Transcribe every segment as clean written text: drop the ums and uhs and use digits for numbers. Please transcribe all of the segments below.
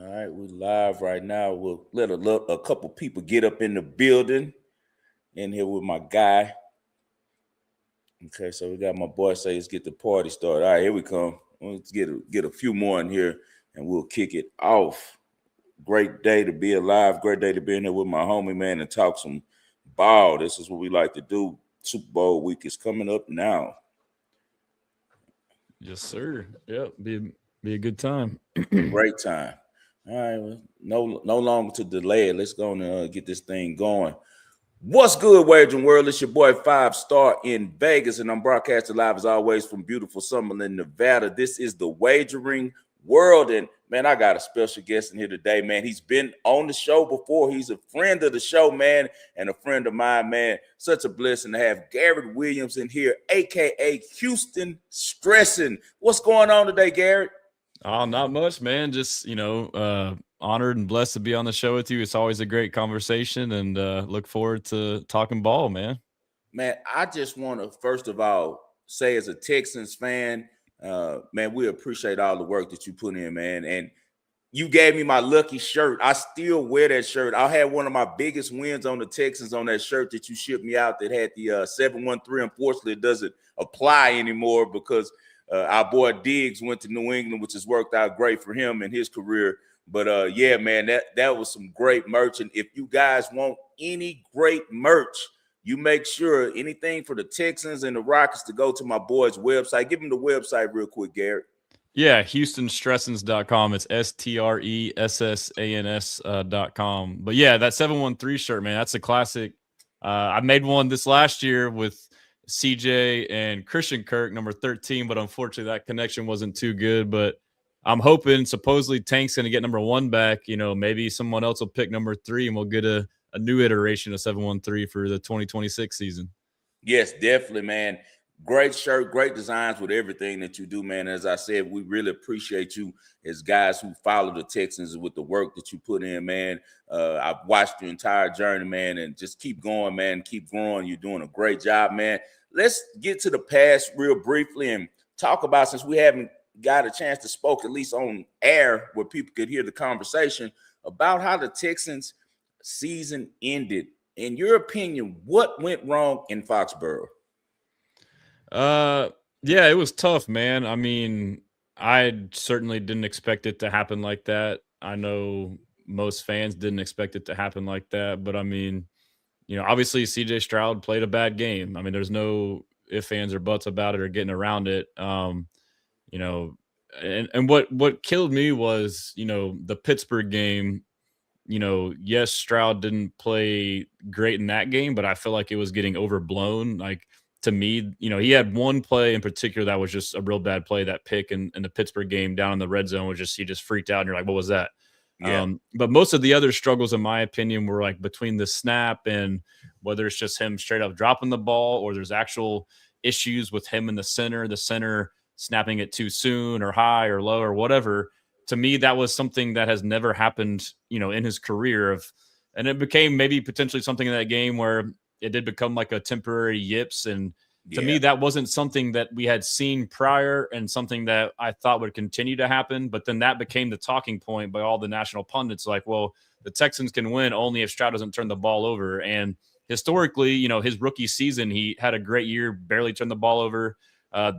All right, we're live right now. We'll let a couple people get up in the building. In here with my guy. Okay, so we got my boy say let's get the party started. All right, here we come. Let's get a few more in here, and we'll kick it off. Great day to be alive. Great day to be in here with my homie, man, and talk some ball. This is what we like to do. Super Bowl week is coming up now. Yes, sir. Yep, be a good time. Great time. All right, well, no longer to delay it. Let's go and get this thing going. What's good, Wagering World? It's your boy 5-Star in Vegas, and I'm broadcasting live as always from beautiful Summerlin, Nevada. This is the Wagering World, and man, I got a special guest in here today, man. He's been on the show before. He's a friend of the show, man, and a friend of mine, man. Such a blessing to have Garrett Williams in here, aka Houston Stressing. What's going on today, Garrett? Oh, not much, man. Just honored and blessed to be on the show with you. It's always a great conversation, and look forward to talking ball, man. Man, I just want to first of all say, as a Texans fan, man, we appreciate all the work that you put in, man. And you gave me my lucky shirt. I still wear that shirt. I had one of my biggest wins on the Texans on that shirt that you shipped me out that had the 713. Unfortunately, it doesn't apply anymore because our boy Diggs went to New England, which has worked out great for him in his career. But yeah, man, that was some great merch. And if you guys want any great merch, you make sure anything for the Texans and the Rockets to go to my boy's website. Give him the website real quick, Garrett. Yeah, HoustonStressans.com. It's STRESSANS.com. But yeah, that 713 shirt, man, that's a classic. I made one this last year with CJ and Christian Kirk, number 13, but unfortunately that connection wasn't too good. But I'm hoping supposedly Tank's going to get number 1 back. Maybe someone else will pick number 3 and we'll get a new iteration of 713 for the 2026 season. Yes, definitely, man. Great shirt, great designs with everything that you do, man. As I said, we really appreciate you as guys who follow the Texans with the work that you put in, man. I've watched your entire journey, man, and just keep going, man. Keep growing. You're doing a great job, man. Let's get to the past real briefly and talk about, since we haven't got a chance to spoke, at least on air, where people could hear the conversation about how the Texans season ended. In your opinion, what went wrong in Foxborough? Yeah, it was tough, man. I mean, I certainly didn't expect it to happen like that. I know most fans didn't expect it to happen like that, but I mean, obviously CJ Stroud played a bad game. I mean, there's no ifs, ands, or buts about it or getting around it. And what killed me was, the Pittsburgh game. Yes, Stroud didn't play great in that game, but I feel like it was getting overblown. Like, to me, he had one play in particular that was just a real bad play. That pick in the Pittsburgh game down in the red zone was just, he just freaked out and you're like, what was that? Yeah. But most of the other struggles, in my opinion, were like between the snap and whether it's just him straight up dropping the ball or there's actual issues with him in the center snapping it too soon or high or low or whatever. To me, that was something that has never happened, in his career and it became maybe potentially something in that game where it did become like a temporary yips. And to me, that wasn't something that we had seen prior and something that I thought would continue to happen. But then that became the talking point by all the national pundits. Like, well, the Texans can win only if Stroud doesn't turn the ball over. And historically, his rookie season, he had a great year, barely turned the ball over.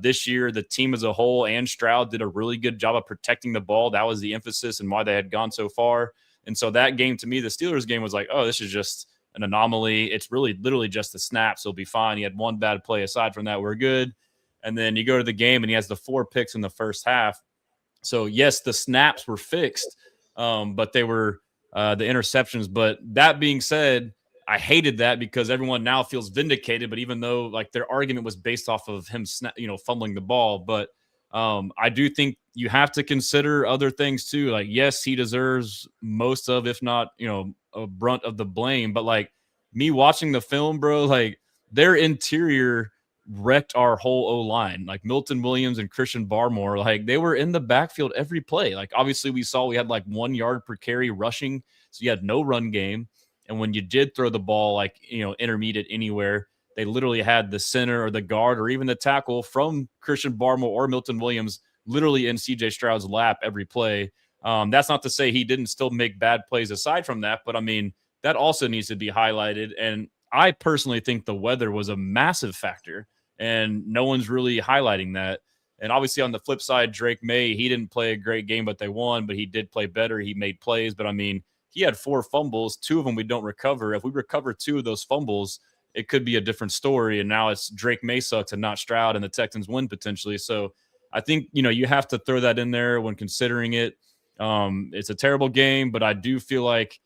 This year, the team as a whole and Stroud did a really good job of protecting the ball. That was the emphasis and why they had gone so far. And so that game, to me, the Steelers game was like, oh, this is just an anomaly. It's really literally just a snap, so it'll be fine. He had one bad play. Aside from that, we're good. And then you go to the game, and he has the 4 picks in the first half. So, yes, the snaps were fixed, but they were the interceptions. But that being said, I hated that because everyone now feels vindicated. But even though like their argument was based off of him, fumbling the ball, but I do think you have to consider other things too. Like, yes, he deserves most of, if not, a brunt of the blame. But like me watching the film, bro, like their interior wrecked our whole O-line. Like Milton Williams and Christian Barmore, like they were in the backfield every play. Like obviously we had like 1 yard per carry rushing. So you had no run game. And when you did throw the ball, like, intermediate anywhere, they literally had the center or the guard or even the tackle from Christian Barmore or Milton Williams literally in CJ Stroud's lap every play. That's not to say he didn't still make bad plays aside from that, but I mean, that also needs to be highlighted. And I personally think the weather was a massive factor, and no one's really highlighting that. And obviously, on the flip side, Drake May, he didn't play a great game, but they won, but he did play better. He made plays, but I mean, he had 4 fumbles, 2 of them we don't recover. If we recover 2 of those fumbles, it could be a different story. And now it's Drake May sucks and not Stroud, and the Texans win potentially. So I think, you have to throw that in there when considering it. It's a terrible game, but I do feel like,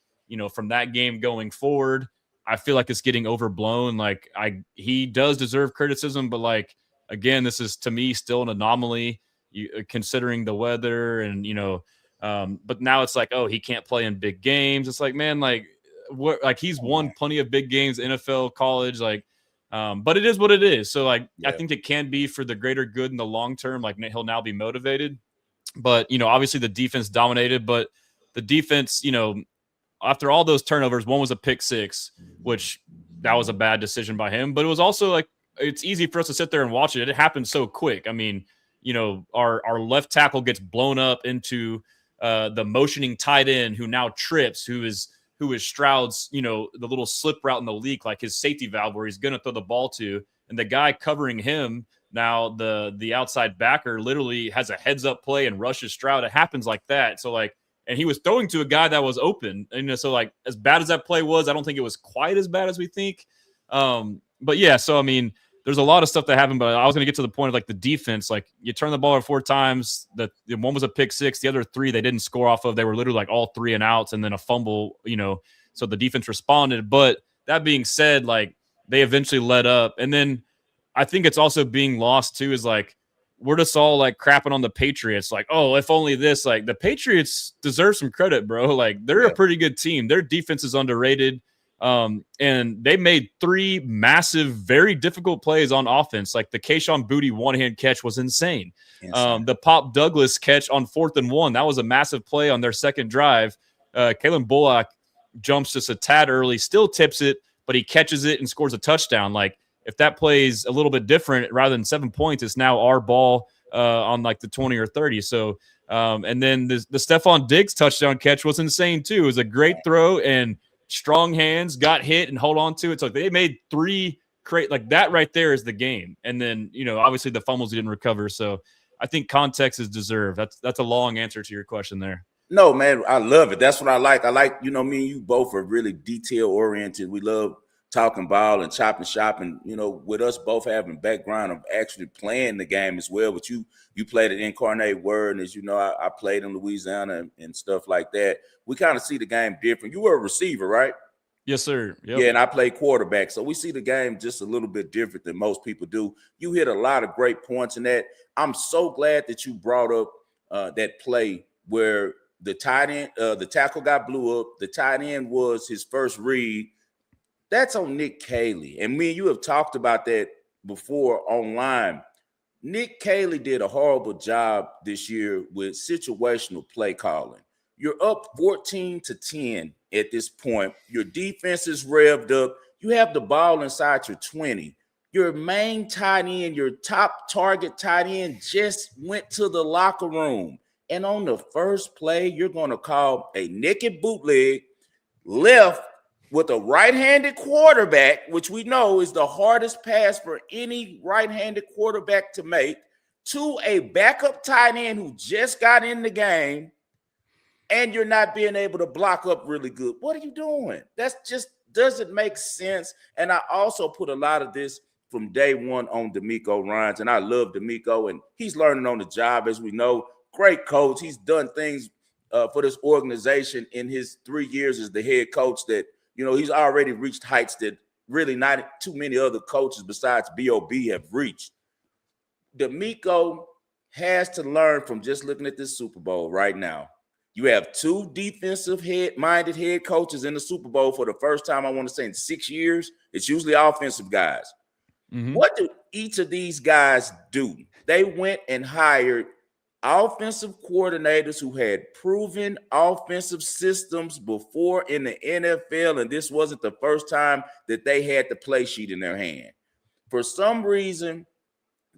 from that game going forward, I feel like it's getting overblown. Like he does deserve criticism, but like, again, this is to me still an anomaly, considering the weather and, but now it's like, oh, he can't play in big games. It's like, man, like what, like he's won plenty of big games, NFL, college, like, but it is what it is. So like, I think it can be for the greater good in the long term. Like he'll now be motivated, but obviously the defense dominated, but the defense, after all those turnovers, one was a pick 6, which that was a bad decision by him, but it was also like, it's easy for us to sit there and watch it. It happened so quick. I mean, our left tackle gets blown up into the motioning tight end who now trips, who is Stroud's, the little slip route in the leak, like his safety valve where he's going to throw the ball to. And the guy covering him, now the outside backer, literally has a heads up play and rushes Stroud. It happens like that. So like, and he was throwing to a guy that was open. And so like, as bad as that play was, I don't think it was quite as bad as we think. But yeah, so I mean, there's a lot of stuff that happened, but I was going to get to the point of like the defense. Like you turn the ball over 4 times. The one was a pick 6. The other 3 they didn't score off of. They were literally like all 3 and outs, and then a fumble. So the defense responded. But that being said, like they eventually let up, and then I think it's also being lost too. Is like we're just all like crapping on the Patriots. Like, oh, if only this. Like the Patriots deserve some credit, bro. Like they're a pretty good team. Their defense is underrated. And they made 3 massive, very difficult plays on offense. Like the Kayshon Boutte one-hand catch was insane. The Pop Douglas catch on 4th and 1, that was a massive play on their second drive. Kalen Bullock jumps just a tad early, still tips it, but he catches it and scores a touchdown. Like if that plays a little bit different, rather than 7 points, it's now our ball on like the 20 or 30. So, and then the Stephon Diggs touchdown catch was insane too. It was a great throw and strong hands, got hit and hold on to it. So they made 3 like that right there is the game. And then, obviously the fumbles he didn't recover. So I think context is deserved. That's a long answer to your question there. No, man, I love it. That's what I like. I like, me and you both are really detail oriented. We love talking ball and chopping shop. And, with us both having background of actually playing the game as well. But you played at Incarnate Word, and as you know, I played in Louisiana and stuff like that. We kind of see the game different. You were a receiver, right? Yes, sir. Yep. Yeah, and I played quarterback. So we see the game just a little bit different than most people do. You hit a lot of great points in that. I'm so glad that you brought up that play where the tight end, the tackle got blew up. The tight end was his first read. That's on Nick Caley. And me and you have talked about that before online. Nick Caley did a horrible job this year with situational play calling. You're up 14-10 at this point. Your defense is revved up. You have the ball inside your 20. Your main tight end, your top target tight end, just went to the locker room. And on the first play, you're going to call a naked bootleg left with a right-handed quarterback, which we know is the hardest pass for any right-handed quarterback to make, to a backup tight end who just got in the game, and you're not being able to block up really good. What are you doing? That's just doesn't make sense. And I also put a lot of this from day one on D'Amico Ryans, and I love D'Amico, and he's learning on the job, as we know. Great coach. He's done things for this organization in his 3 years as the head coach that, he's already reached heights that really not too many other coaches besides B.O.B. have reached. D'Amico has to learn from just looking at this Super Bowl right now. You have 2 defensive-minded head coaches in the Super Bowl for the first time, I want to say, in 6 years. It's usually offensive guys. Mm-hmm. What do each of these guys do? They went and hired offensive coordinators who had proven offensive systems before in the NFL, and this wasn't the first time that they had the play sheet in their hand. For some reason,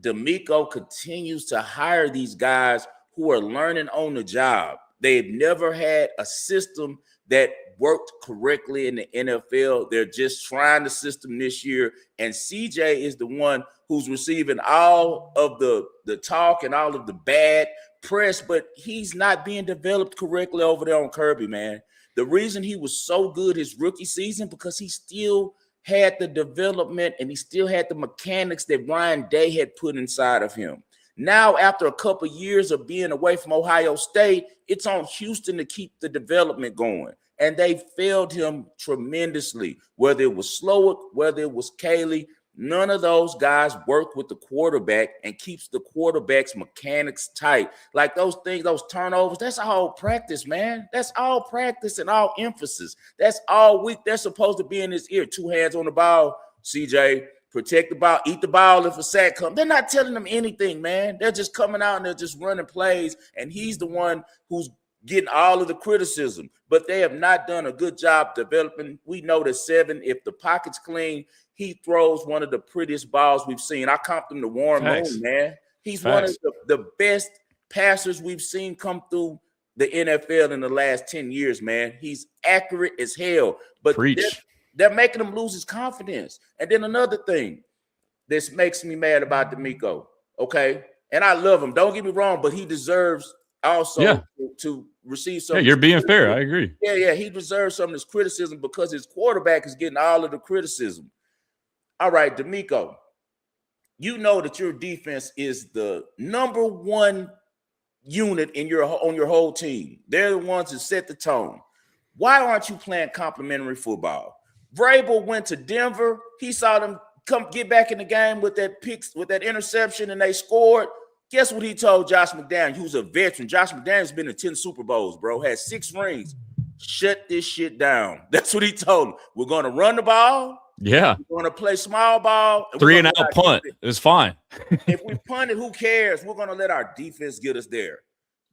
D'Amico continues to hire these guys who are learning on the job. They've never had a system that worked correctly in the NFL. They're just trying the system this year. And CJ is the one who's receiving all of the talk and all of the bad press, but he's not being developed correctly over there on Kirby, man. The reason he was so good his rookie season, because he still had the development and he still had the mechanics that Ryan Day had put inside of him. Now, after a couple of years of being away from Ohio State, it's on Houston to keep the development going. And they failed him tremendously, whether it was Slowick, whether it was Caley. None of those guys work with the quarterback and keeps the quarterback's mechanics tight. Like those things, those turnovers, that's all practice, man. That's all practice and all emphasis. That's all week. They're supposed to be in his ear. 2 hands on the ball, CJ. Protect the ball, eat the ball if a sack comes. They're not telling them anything, man. They're just coming out and they're just running plays, and he's the one who's getting all of the criticism. But they have not done a good job developing. We know that 7, if the pocket's clean, he throws one of the prettiest balls we've seen. I comped him to Warren Moon, man. He's one of the best passers we've seen come through the NFL in the last 10 years, man. He's accurate as hell. But they're making him lose his confidence. And then another thing this makes me mad about D'Amico, okay? And I love him. Don't get me wrong, but he deserves also to receive some. Yeah, you're being fair. I agree. Yeah, he deserves some of this criticism because his quarterback is getting all of the criticism. All right, D'Amico, you know that your defense is the number 1 unit on your whole team. They're the ones that set the tone. Why aren't you playing complimentary football? Vrabel went to Denver. He saw them come get back in the game with that interception, and they scored. Guess what he told Josh McDaniels, who's a veteran? Josh McDaniels been in 10 Super Bowls, bro. Has 6 rings. Shut this shit down. That's what he told him. We're going to run the ball. Yeah. We're going to play small ball. 3-and-out punt. It's fine. If we punt it, who cares? We're going to let our defense get us there.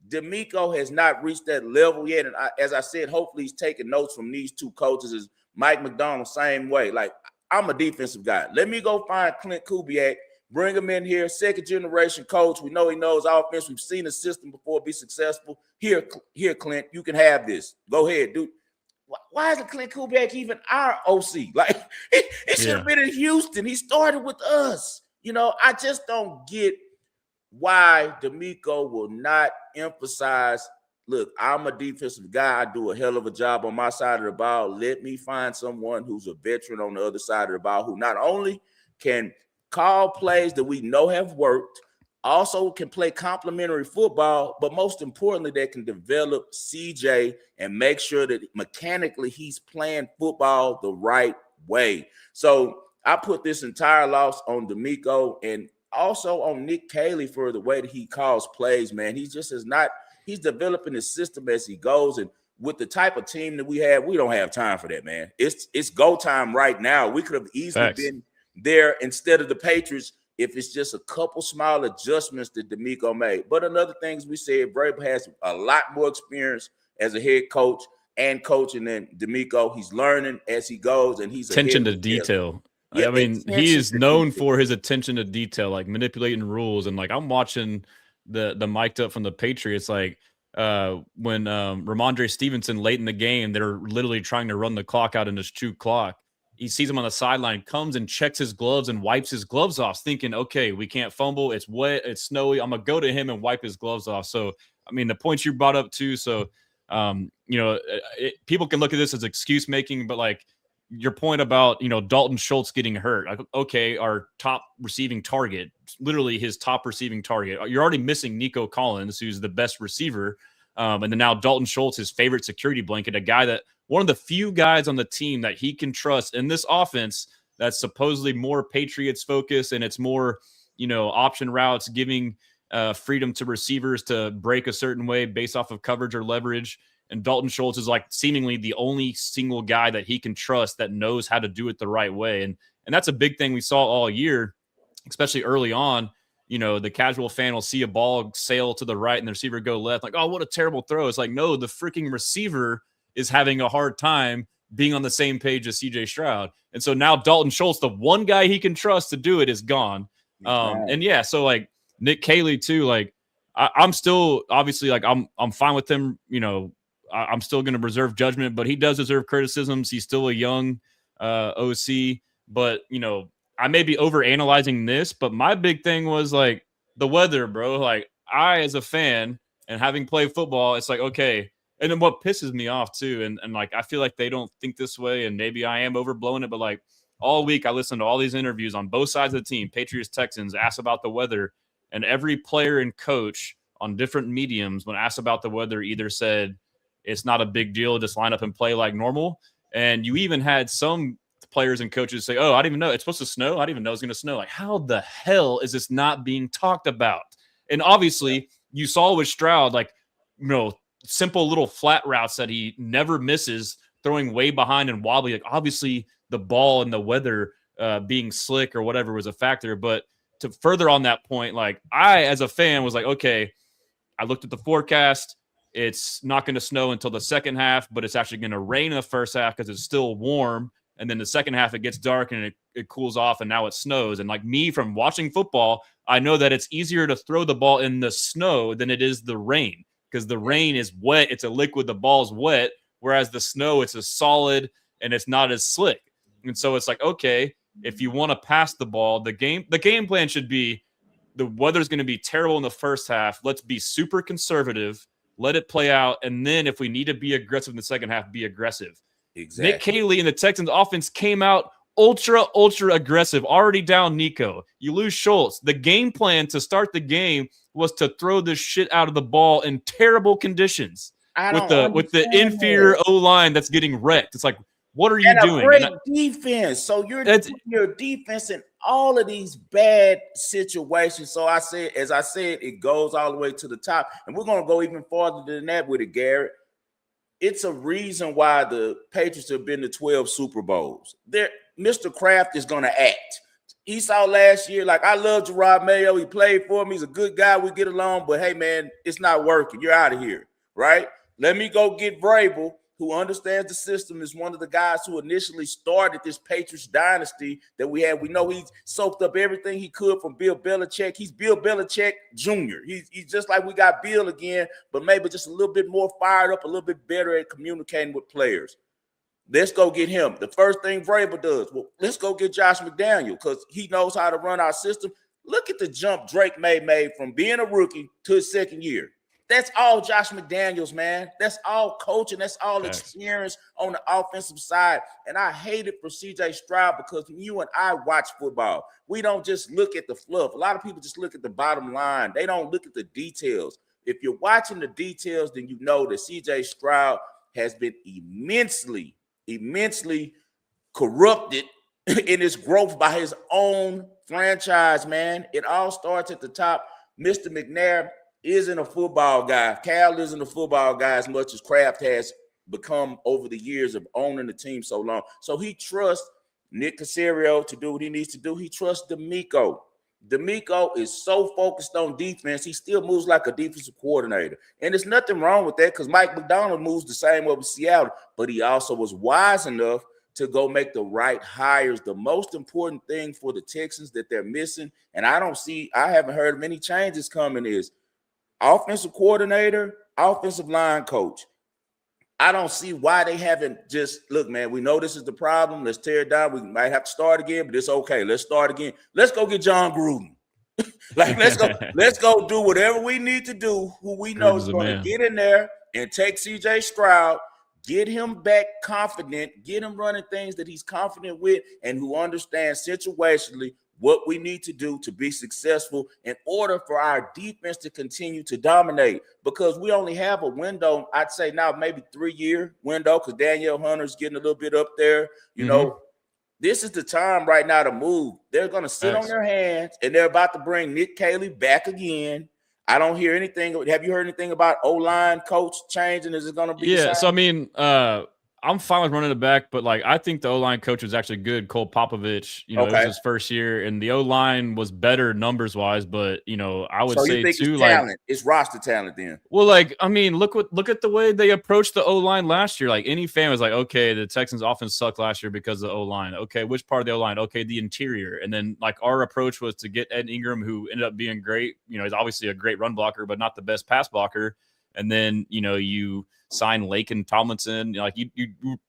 D'Amico has not reached that level yet. And as I said, hopefully he's taking notes from these 2 coaches. Is Mike McDonald, same way. Like, I'm a defensive guy. Let me go find Clint Kubiak, bring him in here, 2nd-generation coach. We know he knows offense. We've seen the system before be successful. Here, Clint, you can have this. Go ahead, dude. Why isn't Clint Kubiak even our OC? Like, it should have been in Houston. He started with us. You know, I just don't get why D'Amico will not emphasize, look, I'm a defensive guy. I do a hell of a job on my side of the ball. Let me find someone who's a veteran on the other side of the ball who not only can call plays that we know have worked, also can play complementary football, but most importantly, they can develop CJ and make sure that mechanically he's playing football the right way. So I put this entire loss on D'Amico and also on Nick Caley for the way that he calls plays, man. He just is not – he's developing his system as he goes. And with the type of team that we have, we don't have time for that, man. It's go time right now. We could have easily been there instead of the Patriots if it's just a couple small adjustments that D'Amico made. But another thing is we said Vrabel has a lot more experience as a head coach and coaching than D'Amico. He's learning as he goes, and he's attention to detail. Yeah, I mean, he is known for his attention to detail, like manipulating rules. And like I'm watching the mic'd up from the Patriots, like when Ramondre Stevenson late in the game, they're literally trying to run the clock out in this true clock. He sees him on the sideline, comes and checks his gloves and wipes his gloves off, thinking, okay, we can't fumble. It's wet. It's snowy. I'm going to go to him and wipe his gloves off. So, I mean, the points you brought up too. So, you know, people can look at this as excuse making, but like your point about, you know, Dalton Schultz getting hurt. Like, okay, our top receiving target, literally his top receiving target. You're already missing Nico Collins, who's the best receiver. And then now Dalton Schultz, his favorite security blanket, a guy that one of the few guys on the team that he can trust in this offense that's supposedly more Patriots focused and it's more, you know, option routes, giving freedom to receivers to break a certain way based off of coverage or leverage. And Dalton Schultz is like seemingly the only single guy that he can trust that knows how to do it the right way. And that's a big thing we saw all year, especially early on. You know, the casual fan will see a ball sail to the right and the receiver go left. Like, oh, what a terrible throw. It's like, no, the freaking receiver is having a hard time being on the same page as CJ Stroud. And so now Dalton Schultz, the one guy he can trust to do it, is gone. And yeah, so like Nick Caley too, like I'm still obviously like I'm fine with him. You know, I'm still going to reserve judgment, but he does deserve criticisms. He's still a young OC, but you know, I may be over analyzing this, but my big thing was like the weather, bro. Like I, as a fan and having played football, it's like, okay. And then what pisses me off too, and like I feel like they don't think this way, and maybe I am overblowing it, but like all week I listened to all these interviews on both sides of the team, Patriots, Texans, asked about the weather, and every player and coach on different mediums, when asked about the weather, either said it's not a big deal, just line up and play like normal. And you even had some players and coaches say, "Oh, I didn't even know it's supposed to snow. I didn't even know it was going to snow." Like, how the hell is this not being talked about? And obviously, you saw with Stroud, like, you know, simple little flat routes that he never misses, throwing way behind and wobbly. Like, obviously, the ball and the weather being slick or whatever was a factor. But to further on that point, like I, as a fan, was like, okay, I looked at the forecast. It's not going to snow until the second half, but it's actually going to rain in the first half because it's still warm. And then the second half, it gets dark and it cools off, and now it snows. And like me, from watching football, I know that it's easier to throw the ball in the snow than it is the rain, because the rain is wet. It's a liquid. The ball's wet. Whereas the snow, it's a solid and it's not as slick. And so it's like, okay, if you want to pass the ball, the game plan should be the weather's going to be terrible in the first half. Let's be super conservative, let it play out, and then if we need to be aggressive in the second half, be aggressive. Exactly. Nick Caley and the Texans offense came out ultra aggressive, already down Nico. You lose Schultz. The game plan to start the game was to throw this shit out of the ball in terrible conditions with the inferior O-line that's getting wrecked. It's like, what are you doing? Great defense. So you're putting your defense in all of these bad situations. So as I said, it goes all the way to the top. And we're going to go even farther than that with it, Garrett. It's a reason why the Patriots have been to 12 Super Bowls. Mr. Kraft is going to act. He saw last year, like, I love Gerard Mayo. He played for me. He's a good guy. We get along. But, hey, man, it's not working. You're out of here, right? Let me go get Vrabel, who understands the system, is one of the guys who initially started this Patriots dynasty that we had. We know he soaked up everything he could from Bill Belichick. He's Bill Belichick Jr. He's just like we got Bill again, but maybe just a little bit more fired up, a little bit better at communicating with players. Let's go get him. The first thing Vrabel does, well, let's go get Josh McDaniel because he knows how to run our system. Look at the jump Drake made from being a rookie to his second year. That's all Josh McDaniels, man. That's all coaching. That's all experience on the offensive side. And I hate it for CJ Stroud because when you and I watch football, we don't just look at the fluff. A lot of people just look at the bottom line. They don't look at the details. If you're watching the details, then you know that CJ Stroud has been immensely corrupted in his growth by his own franchise, man. It all starts at the top. Mr. McNair isn't a football guy. Cal isn't a football guy as much as Kraft has become over the years of owning the team so long. So he trusts Nick Caserio to do what he needs to do. He trusts D'Amico. D'Amico is so focused on defense, he still moves like a defensive coordinator. And there's nothing wrong with that because Mike McDonald moves the same way with Seattle, but he also was wise enough to go make the right hires. The most important thing for the Texans that they're missing, and I haven't heard of many changes coming, is offensive coordinator, offensive line coach. I don't see why they haven't just, look, man, we know this is the problem. Let's tear it down. We might have to start again, but it's okay. Let's start again. Let's go get John Gruden. Let's go do whatever we need to do, who we know is going to get in there and take CJ Stroud, get him back confident, get him running things that he's confident with and who understands situationally what we need to do to be successful in order for our defense to continue to dominate, because we only have a window, I'd say now maybe 3-year window, because Danielle Hunter's getting a little bit up there. You know, this is the time right now to move. They're going to sit on their hands, and they're about to bring Nick Caley back again. I don't hear anything. Have you heard anything about O-line coach changing? Is it going to be? Yeah, so I mean, I'm fine with running it back, but like I think the O-line coach was actually good. Cole Popovich, it was Okay. his first year, and the O-line was better numbers wise. But I would So you say think it's too, like, talent? It's roster talent then? well, like, I mean, look at the way they approached the O-line last year. Like any fan was like, okay, the Texans offense sucked last year because of the O-line. Okay, which part of the O-line? Okay, the interior. And then like our approach was to get Ed Ingram, who ended up being great. He's obviously a great run blocker, but not the best pass blocker. And then, you sign Laken Tomlinson. Like you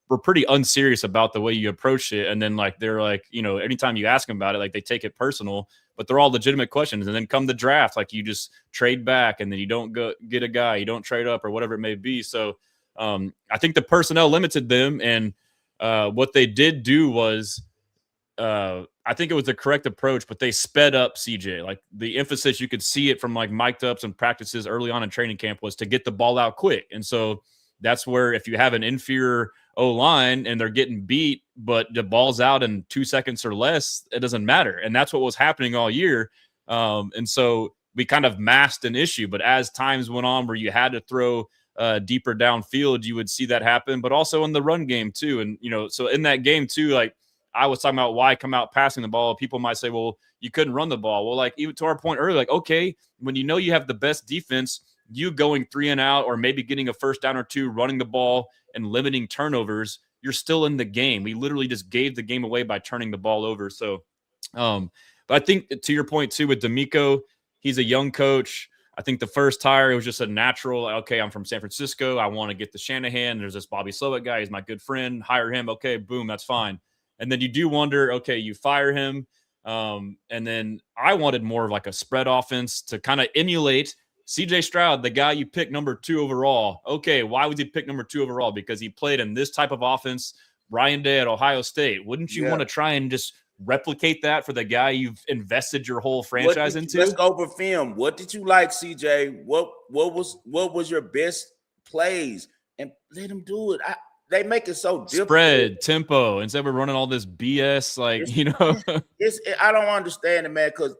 were pretty unserious about the way you approached it. And then like they're like, anytime you ask them about it, like they take it personal, but they're all legitimate questions. And then come the draft, like you just trade back and then you don't go get a guy, you don't trade up or whatever it may be. So I think the personnel limited them. And what they did do was I think it was the correct approach, but they sped up CJ. Like the emphasis, you could see it from like mic'd ups and practices early on in training camp was to get the ball out quick. And so that's where if you have an inferior O-line and they're getting beat, but the ball's out in 2 seconds or less, it doesn't matter. And that's what was happening all year. And so we kind of masked an issue, but as times went on where you had to throw deeper downfield, you would see that happen, but also in the run game too. And, so in that game too, like, I was talking about why come out passing the ball. People might say, well, you couldn't run the ball. Well, like even to our point earlier, like, okay, when you have the best defense, you going 3 and out or maybe getting a first down or two, running the ball and limiting turnovers, you're still in the game. We literally just gave the game away by turning the ball over. So, but I think to your point too, with D'Amico, he's a young coach. I think the first hire, it was just a natural, okay, I'm from San Francisco. I want to get the Shanahan. There's this Bobby Slowick guy. He's my good friend. Hire him. Okay, boom, that's fine. And then you do wonder, okay, you fire him. And then I wanted more of like a spread offense to kind of emulate CJ Stroud, the guy you picked number 2 overall. Okay, why was he picked number 2 overall? Because he played in this type of offense, Ryan Day at Ohio State. Wouldn't you want to try and just replicate that for the guy you've invested your whole franchise into? Let's go over film. What did you like, CJ? What was your best plays? And let him do it. They make it so difficult. Spread, tempo, instead we're running all this BS, I don't understand it, man, because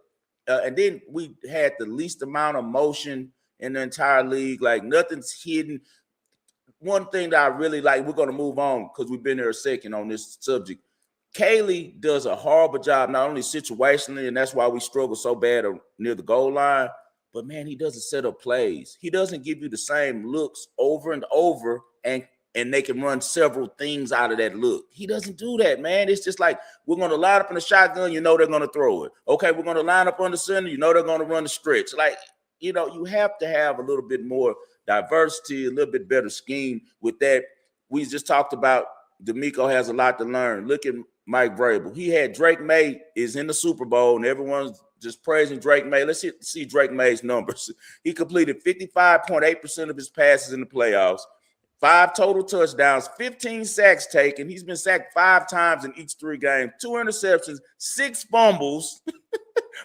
and then we had the least amount of motion in the entire league. Like, nothing's hidden. One thing that I really like, we're going to move on because we've been there a second on this subject. Kaylee does a horrible job, not only situationally, and that's why we struggle so bad near the goal line, but, man, he doesn't set up plays. He doesn't give you the same looks over and over, and they can run several things out of that look. He doesn't do that, man. It's just like, we're going to line up in the shotgun, they're going to throw it. Okay, we're going to line up on the center, they're going to run the stretch. Like, you have to have a little bit more diversity, a little bit better scheme with that. We just talked about D'Amico has a lot to learn. Look at Mike Vrabel. He had Drake May is in the Super Bowl, and everyone's just praising Drake May. Let's see Drake May's numbers. He completed 55.8% of his passes in the playoffs. 5 total touchdowns, 15 sacks taken. He's been sacked 5 times in each 3 games, 2 interceptions, 6 fumbles.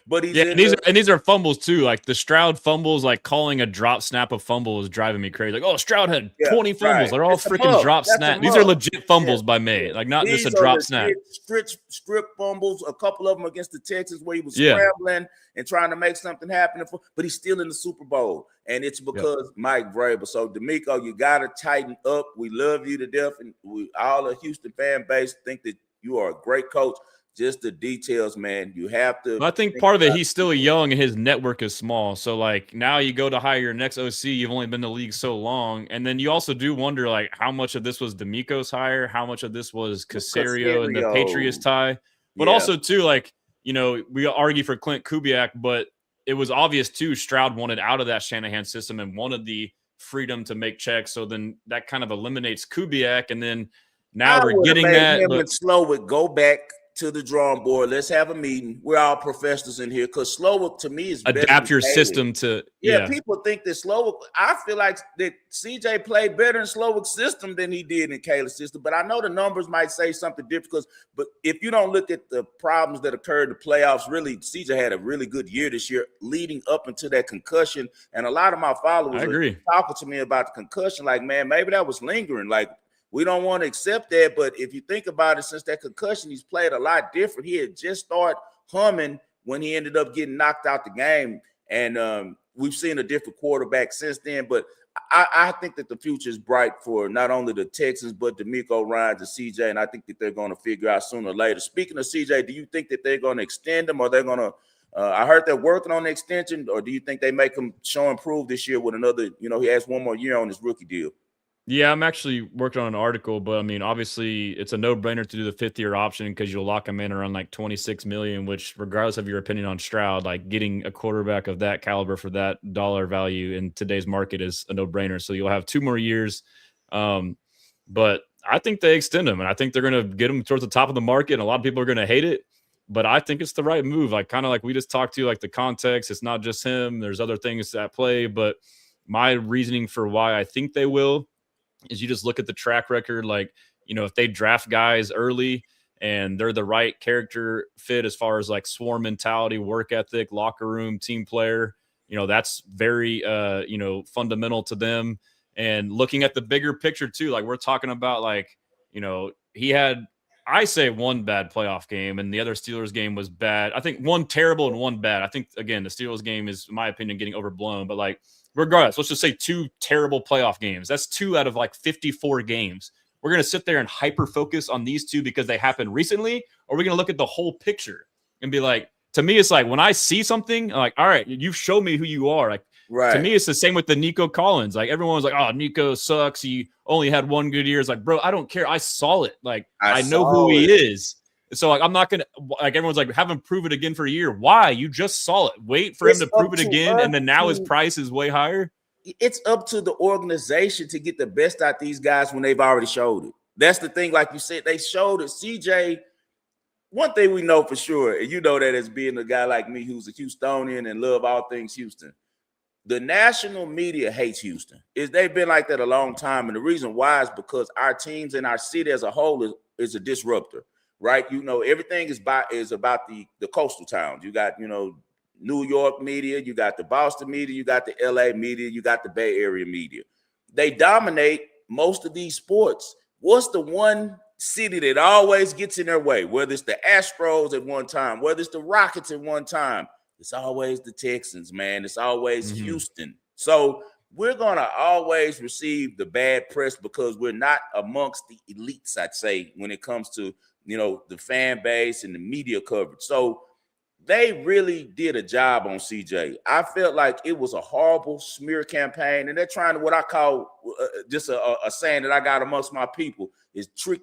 But these are fumbles too. Like the Stroud fumbles, like calling a drop snap a fumble is driving me crazy. Like, oh, Stroud had 20 fumbles. Right. They're all freaking drop snap. These are legit fumbles by May, like not just a drop snap. Strip fumbles, a couple of them against the Texans where he was scrambling and trying to make something happen, but he's still in the Super Bowl, and it's because Mike Vrabel. So, D'Amico, you got to tighten up. We love you to death, and all the Houston fan base think that you are a great coach. Just the details, man. You have to. I think part of it, he's still young and his network is small. So, like, now you go to hire your next OC. You've only been in the league so long. And then you also do wonder, like, how much of this was D'Amico's hire? How much of this was Caserio and the Patriots tie? But also, too, like, we argue for Clint Kubiak, but it was obvious, too, Stroud wanted out of that Shanahan system and wanted the freedom to make checks. So then that kind of eliminates Kubiak. And then now we're getting that. Him and Slowick go back to the drawing board. Let's have a meeting. We're all professionals in here because Slowick to me is adapt your system to people think that Slowick, I feel like that CJ played better in Slowick's system than he did in Kayla's system, but I know the numbers might say something different but if you don't look at the problems that occurred in the playoffs, really CJ had a really good year this year leading up into that concussion, and a lot of my followers are talking to me about the concussion like, man, maybe that was lingering. Like, we don't want to accept that, but if you think about it, since that concussion, he's played a lot different. He had just started humming when he ended up getting knocked out the game, and we've seen a different quarterback since then. But I think that the future is bright for not only the Texans, but D'Amico Ryans and CJ, and I think that they're going to figure out sooner or later. Speaking of CJ, do you think that they're going to extend him, or they're going to I heard they're working on the extension, or do you think they make him show and prove this year with another, he has one more year on his rookie deal? Yeah, I'm actually working on an article, but I mean, obviously, it's a no-brainer to do the fifth-year option because you'll lock him in around like 26 million. Which, regardless of your opinion on Stroud, like getting a quarterback of that caliber for that dollar value in today's market is a no-brainer. So you'll have 2 more years, but I think they extend him, and I think they're going to get him towards the top of the market. And a lot of people are going to hate it, but I think it's the right move. Like kind of like we just talked to, like the context. It's not just him. There's other things at play, but my reasoning for why I think they will is you just look at the track record. Like, if they draft guys early and they're the right character fit as far as like swarm mentality, work ethic, locker room, team player, that's very, fundamental to them. And looking at the bigger picture too, like we're talking about, like, he had, I say, one bad playoff game and the other Steelers game was bad. I think one terrible and one bad. I think, again, the Steelers game is, in my opinion, getting overblown, but like, regardless, let's just say 2 terrible playoff games. That's 2 out of like 54 games. We're going to sit there and hyper focus on these 2 because they happened recently, or we're going to look at the whole picture and be like, to me, it's like when I see something, I'm like, all right, you've shown me who you are. Like, right. To me, it's the same with the Nico Collins. Like everyone was like, oh, Nico sucks. He only had 1 good year. It's like, bro, I don't care. I saw it. Like, I know who he is. So, like, I'm not going to, like, everyone's like, have him prove it again for a year. Why? You just saw it. Wait for him to prove it again, and then now his price is way higher. It's up to the organization to get the best out of these guys when they've already showed it. That's the thing. Like you said, they showed it. CJ, one thing we know for sure, and you know that as being a guy like me who's a Houstonian and love all things Houston, the national media hates Houston. They've been like that a long time, and the reason why is because our teams and our city as a whole is a disruptor. Right, everything is about the coastal towns. You got, New York media, you got the Boston media, you got the LA media, you got the Bay Area media. They dominate most of these sports. What's the one city that always gets in their way? Whether it's the Astros at one time, whether it's the Rockets at one time, it's always the Texans, man. It's always Houston. So we're going to always receive the bad press because we're not amongst the elites, I'd say, when it comes to the fan base and the media coverage. So they really did a job on CJ. I felt like it was a horrible smear campaign, and they're trying to, what I call just a saying that I got amongst my people, is trick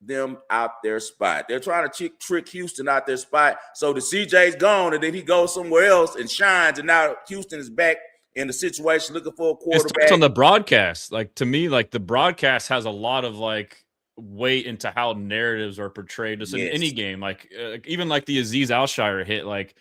them out their spot. They're trying to trick Houston out their spot. So the CJ's gone, and then he goes somewhere else and shines, and now Houston is back in the situation looking for a quarterback. It's on the broadcast. Like, to me, like the broadcast has a lot of like weight into how narratives are portrayed just in any game. Like even like the Aziz Alshire hit, like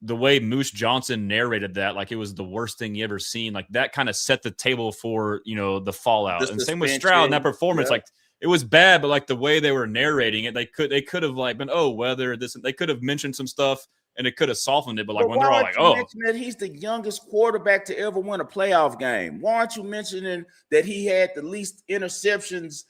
the way Moose Johnson narrated that, like it was the worst thing you ever seen. Like that kind of set the table for, the fallout. And same with Stroud in that performance. Like it was bad, but like the way they were narrating it, they could have like been, whether this, they could have mentioned some stuff and it could have softened it. But like when they're all like, mention that he's the youngest quarterback to ever win a playoff game? Why aren't you mentioning that he had the least interceptions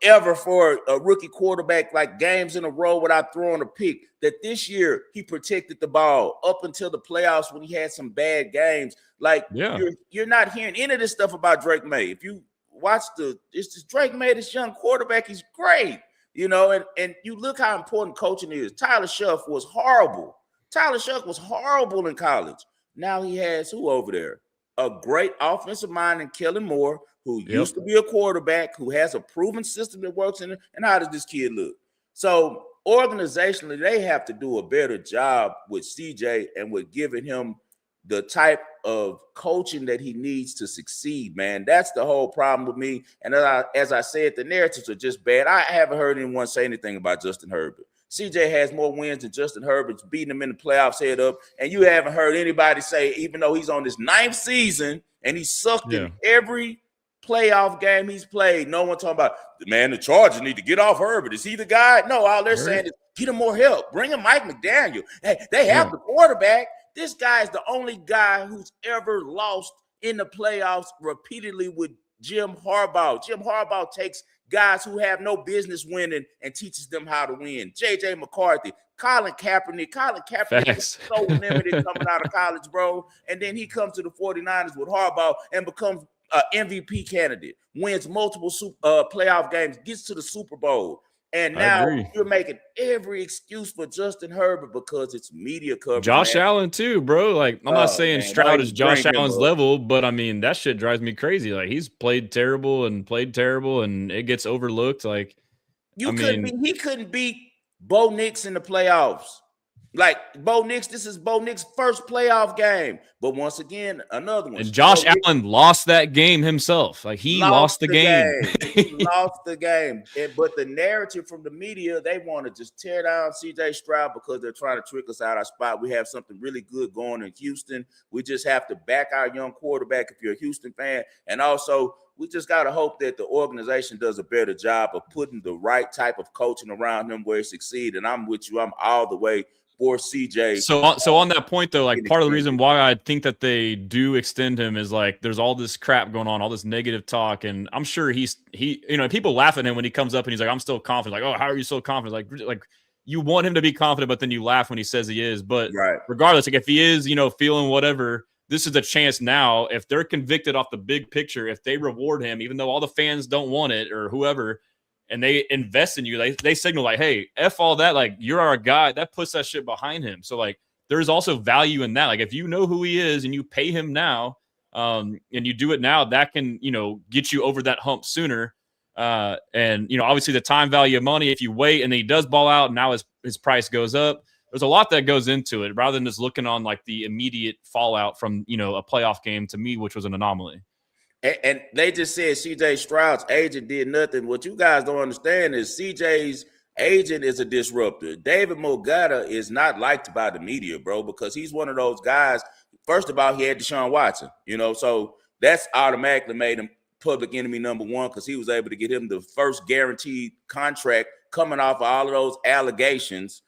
ever for a rookie quarterback, like games in a row without throwing a pick? That this year he protected the ball up until the playoffs when he had some bad games. Like you're not hearing any of this stuff about Drake May. If you watch it's just Drake May, this young quarterback, he's great, and you look how important coaching is. Tyler Shuck was horrible. Tyler Shuck was horrible in college. Now he has who over there? A great offensive mind in Kellen Moore, who used to be a quarterback, who has a proven system that works in it. And how does this kid look? So organizationally, they have to do a better job with CJ and with giving him the type of coaching that he needs to succeed, man. That's the whole problem with me. And as I said, the narratives are just bad. I haven't heard anyone say anything about Justin Herbert. CJ has more wins than Justin Herbert's, beating him in the playoffs head up. And you haven't heard anybody say, even though he's on his 9th season and he's sucked in every playoff game he's played, no one talking about, the Chargers need to get off Herbert. Is he the guy? No, all they're saying is get him more help. Bring him Mike McDaniel. Hey, they have the quarterback. This guy is the only guy who's ever lost in the playoffs repeatedly with Jim Harbaugh. Jim Harbaugh takes guys who have no business winning and teaches them how to win. J.J. McCarthy, Colin Kaepernick. Colin Kaepernick is so limited coming out of college, bro. And then he comes to the 49ers with Harbaugh and becomes MVP candidate, wins multiple playoff games, gets to the Super Bowl. And I now agree. you're making every excuse for Justin Herbert because it's media coverage. Josh man. Allen too, bro. Like, I'm not saying Man, don't Stroud is even Josh bring him Allen's up. level, but I mean that shit drives me crazy. Like, he's played terrible, and it gets overlooked. Like, He couldn't beat Bo Nix in the playoffs. Like Bo Nix, this is Bo Nix' first playoff game. But once again, another one. And Josh Allen lost that game himself. Like, he lost the game. He lost the game. But the narrative from the media, they want to just tear down CJ Stroud because they're trying to trick us out our spot. We have something really good going in Houston. We just have to back our young quarterback if you're a Houston fan. And also, we just got to hope that the organization does a better job of putting the right type of coaching around him where he succeeds. And I'm with you. I'm all the way for CJ. So on that point, though, like, part of the reason why I think that they do extend him is like there's all this crap going on, all this negative talk, and I'm sure people laugh at him when he comes up and he's like, I'm still confident. Like, oh, how are you so confident? Like you want him to be confident, but then you laugh when he says he is. But regardless, like, if he is, feeling whatever, this is a chance now. If they're convicted off the big picture, if they reward him, even though all the fans don't want it or whoever, and they invest in you, they signal like, hey, F all that, like, you're our guy, that puts that shit behind him. So, like, there's also value in that. Like, if you know who he is and you pay him now, and you do it now, that can, get you over that hump sooner. And, obviously the time value of money, if you wait and then he does ball out and now his price goes up, there's a lot that goes into it rather than just looking on like the immediate fallout from, a playoff game, to me, which was an anomaly. And they just said CJ Stroud's agent did nothing. What you guys don't understand is CJ's agent is a disruptor. David Mogata is not liked by the media, bro, because he's one of those guys. First of all, he had Deshaun Watson, so that's automatically made him public enemy number one because he was able to get him the first guaranteed contract coming off of all of those allegations.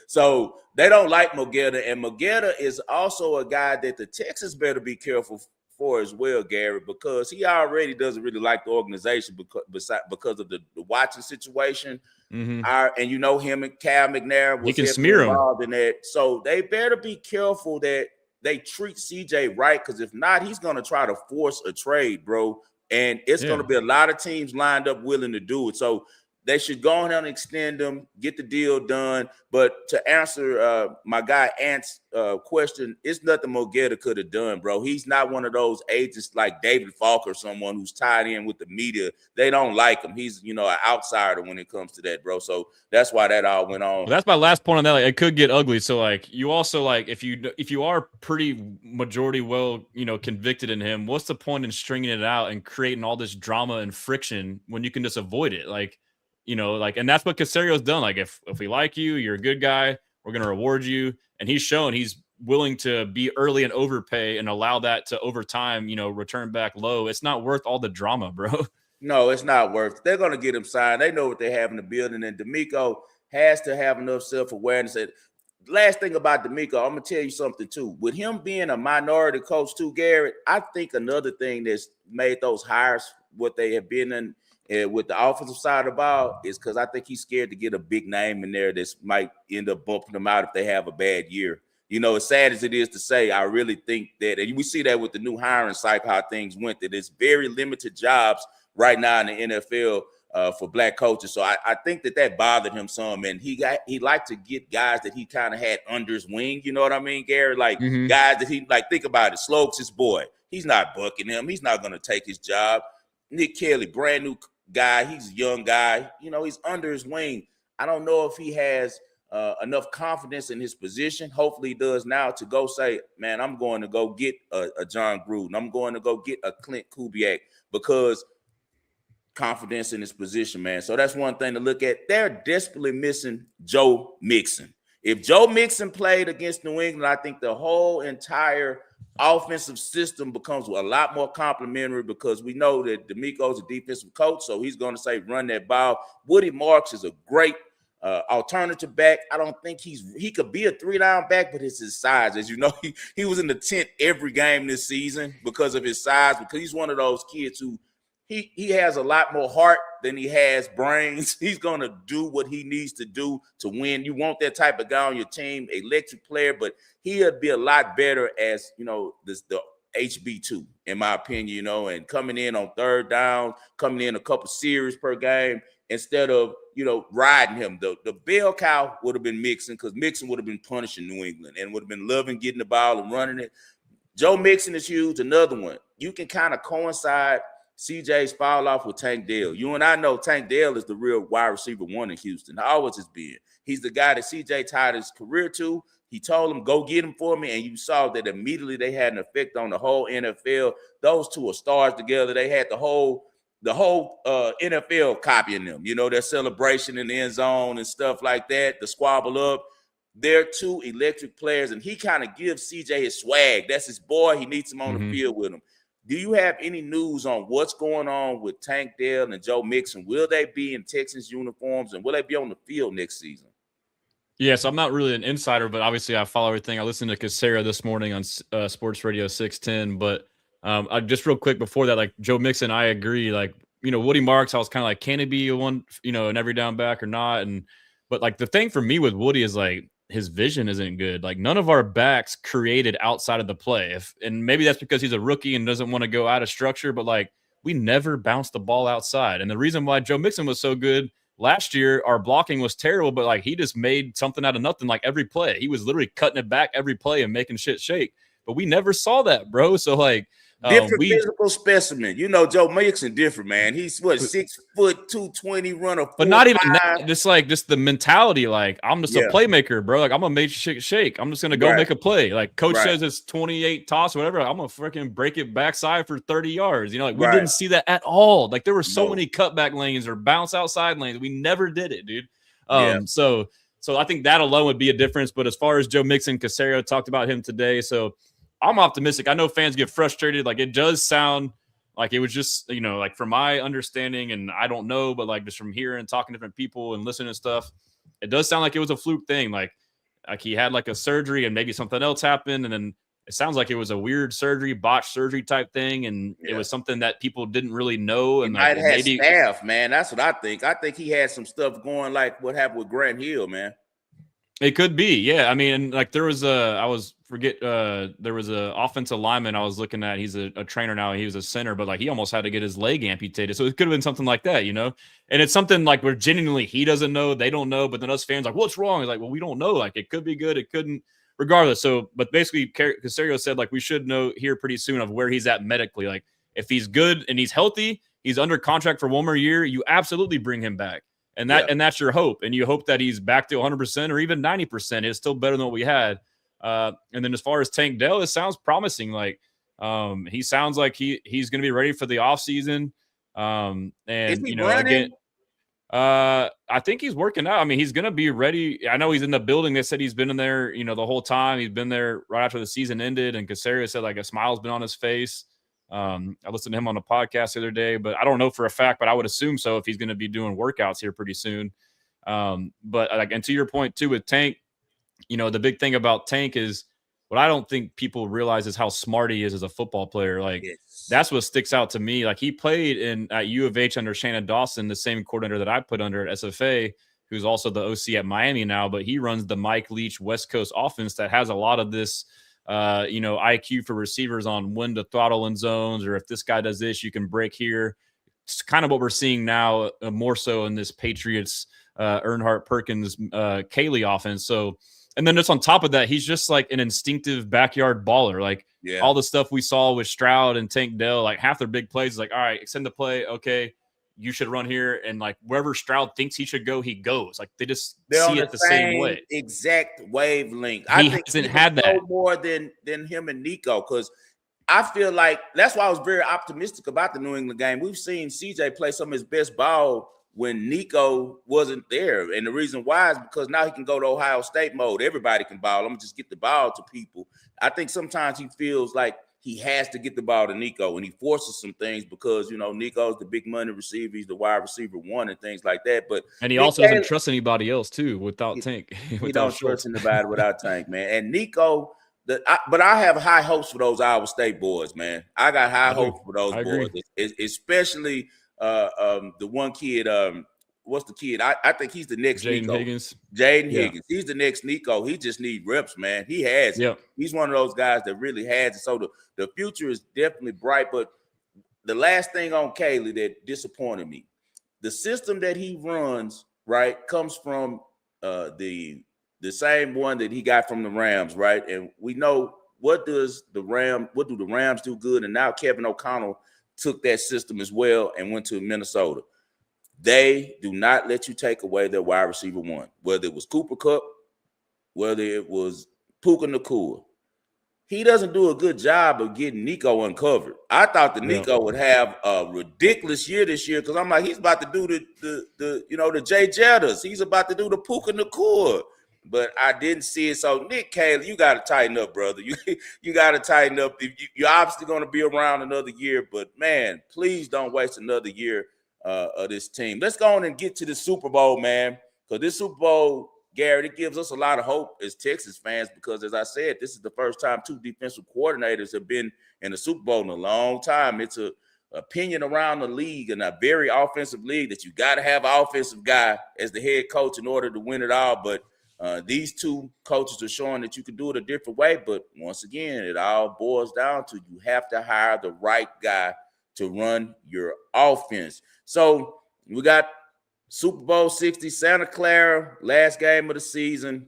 So they don't like Mogata, and Mogata is also a guy that the Texans better be careful for as well, Gary, because he already doesn't really like the organization because of the Watson situation. Mm-hmm. And him and Cal McNair was involved in that. So they better be careful that they treat CJ right, because if not, he's going to try to force a trade, bro. And it's going to be a lot of teams lined up willing to do it. So they should go on and extend them, get the deal done. But to answer my guy Ant's question, it's nothing Mogeta could have done, bro. He's not one of those agents like David Falk or someone who's tied in with the media. They don't like him. He's, an outsider when it comes to that, bro. So that's why that all went on. Well, that's my last point on that. Like, it could get ugly. So, like, you also, like, if you are pretty majority convicted in him, what's the point in stringing it out and creating all this drama and friction when you can just avoid it? Like, and that's what Casario's done. Like, if we like you, you're a good guy, we're going to reward you. And he's shown he's willing to be early and overpay and allow that to, over time, return back low. It's not worth all the drama, bro. No, it's not worth it. They're going to get him signed. They know what they have in the building. And D'Amico has to have enough self-awareness. Last thing about D'Amico, I'm going to tell you something, too. With him being a minority coach, too, Garrett, I think another thing that's made those hires what they have been in, with the offensive side of the ball is because I think he's scared to get a big name in there that might end up bumping them out if they have a bad year. As sad as it is to say, I really think that, and we see that with the new hiring cycle, how things went, that it's very limited jobs right now in the NFL for black coaches. So I think that bothered him some, and he liked to get guys that he kind of had under his wing. You know what I mean, Gary? Like guys that he like. Think about it. Slopes his boy. He's not bucking him. He's not going to take his job. Nick Kelly, brand new guy. He's a young guy. He's under his wing. I don't know if he has enough confidence in his position. Hopefully he does now to go say, man, I'm going to go get a John Gruden. I'm going to go get a Clint Kubiak, because confidence in his position, man. So that's one thing to look at. They're desperately missing Joe Mixon. If Joe Mixon played against New England, I think the whole entire offensive system becomes a lot more complimentary, because we know that D'Amico's a defensive coach, so he's going to say run that ball. Woody Marks is a great alternative back. I don't think he could be a 3-down back, but it's his size. As you know, he was in the tent every game this season because of his size, because he's one of those kids who he has a lot more heart than he has brains. He's going to do what he needs to do to win. You want that type of guy on your team, electric player, but he'll be a lot better as, the HB2, in my opinion, and coming in on third down, coming in a couple series per game instead of, riding him. The bell cow would have been Mixon, because Mixon would have been punishing New England and would have been loving getting the ball and running it. Joe Mixon is huge. Another one. You can kind of coincide CJ's fall off with Tank Dell. You and I know Tank Dell is the real wide receiver one in Houston. Always has been. He's the guy that CJ tied his career to. He told him, go get him for me. And you saw that immediately they had an effect on the whole NFL. Those two are stars together. They had the whole NFL copying them. Their celebration in the end zone and stuff like that, the squabble up. They're two electric players, and he kind of gives CJ his swag. That's his boy. He needs him on the field with him. Do you have any news on what's going on with Tank Dell and Joe Mixon? Will they be in Texans uniforms, and will they be on the field next season? Yes, I'm not really an insider, but obviously I follow everything. I listened to Casera this morning on Sports Radio 610. But I just real quick before that, like Joe Mixon, I agree. Like, Woody Marks, I was kind of like, can he be a one, an every down back or not? But like the thing for me with Woody is like, his vision isn't good. Like none of our backs created outside of the play. And maybe that's because he's a rookie and doesn't want to go out of structure, but like we never bounced the ball outside. And the reason why Joe Mixon was so good last year, our blocking was terrible, but like he just made something out of nothing like every play. He was literally cutting it back every play and making shit shake. But we never saw that, bro. So like different physical specimen. Joe Mixon different, man. He's 6 foot 220, runner. But not even that. Just the mentality. Like I'm just a playmaker, bro. Like I'm gonna make shit shake. I'm just gonna go make a play. Like coach says it's 28 toss or whatever. I'm gonna freaking break it backside for 30 yards. We didn't see that at all. Like there were so many cutback lanes or bounce outside lanes. We never did it, dude. So I think that alone would be a difference. But as far as Joe Mixon, Caserio talked about him today, so. I'm optimistic. I know fans get frustrated. Like it does sound like it was just, like from my understanding, and I don't know, but like just from hearing and talking to different people and listening to stuff, it does sound like it was a fluke thing. Like he had like a surgery and maybe something else happened. And then it sounds like it was a weird surgery, botched surgery type thing. And it was something that people didn't really know. And might have maybe staff, man. That's what I think. I think he had some stuff going like what happened with Grant Hill, man. It could be, yeah. I mean, like there was there was a offensive lineman I was looking at. He's a trainer now. He was a center, but like he almost had to get his leg amputated. So it could have been something like that, And it's something like where genuinely he doesn't know, they don't know, but then us fans like, what's wrong? It's like, well, we don't know. Like it could be good, it couldn't, regardless. So, but basically, Caserio said like we should know here pretty soon of where he's at medically. Like if he's good and he's healthy, he's under contract for one more year, you absolutely bring him back. And that's your hope. And you hope that he's back to 100% or even 90%. It's still better than what we had. And then as far as Tank Dell, it sounds promising. Like he sounds like he's going to be ready for the offseason. And again, I think he's working out. I mean, he's going to be ready. I know he's in the building. They said he's been in there, the whole time. He's been there right after the season ended. And Caserio said like a smile's been on his face. I listened to him on a podcast the other day, but I don't know for a fact, but I would assume so if he's going to be doing workouts here pretty soon. But like, and to your point too, with Tank, the big thing about Tank is what I don't think people realize is how smart he is as a football player. Like that's what sticks out to me. Like he played at U of H under Shannon Dawson, the same coordinator that I put under at SFA, who's also the OC at Miami now, but he runs the Mike Leach West Coast offense that has a lot of this, IQ for receivers on when to throttle in zones, or if this guy does this, you can break here. It's kind of what we're seeing now, more so in this Patriots, Earnhardt, Perkins, Caley offense. So, and then just on top of that, he's just like an instinctive backyard baller. Like all the stuff we saw with Stroud and Tank Dell, like half their big plays is like, all right, extend the play. Okay, you should run here. And like wherever Stroud thinks he should go, he goes. Like they're see it the same way. Exact wavelength. I think he had that more than him and Nico, because I feel like that's why I was very optimistic about the New England game. We've seen CJ play some of his best ball when Nico wasn't there. And the reason why is because now he can go to Ohio State mode. Everybody can ball. I'm going to just get the ball to people. I think sometimes he feels like he has to get the ball to Nico, and he forces some things because, Nico's the big money receiver. He's the wide receiver one and things like that. And he also doesn't trust anybody else, too, without Tank. He don't trust anybody without Tank, man. And Nico, but I have high hopes for those Iowa State boys, man. I got high hopes for those boys, especially the one kid, what's the kid? I think he's the next Jaden Nico. Higgins. Jaden Yeah. Higgins. He's the next Nico. He just needs reps, man. He has it. Yep. He's one of those guys that really has it. So the future is definitely bright. But the last thing on Caley that disappointed me, the system that he runs, right, comes from the same one that he got from the Rams, right? And we know what do the Rams do good? And now Kevin O'Connell took that system as well and went to Minnesota. They do not let you take away their wide receiver one, whether it was Cooper Kupp, whether it was Puka Nacua. He doesn't do a good job of getting Nico uncovered. I thought the Nico would have a ridiculous year this year because I'm like, he's about to do the Jay Jettas. He's about to do the Puka Nacua. But I didn't see it. So, Nick Caley, you got to tighten up, brother. You got to tighten up. You're obviously going to be around another year, but, man, please don't waste another year of this team. Let's go on and get to the Super Bowl, man, because this Super Bowl, Garrett, it gives us a lot of hope as Texas fans because, as I said, this is the first time two defensive coordinators have been in the Super Bowl in a long time. It's an opinion around the league and a very offensive league that you got to have an offensive guy as the head coach in order to win it all, but these two coaches are showing that you can do it a different way. But once again, it all boils down to you have to hire the right guy to run your offense. So we got Super Bowl 60, Santa Clara, last game of the season.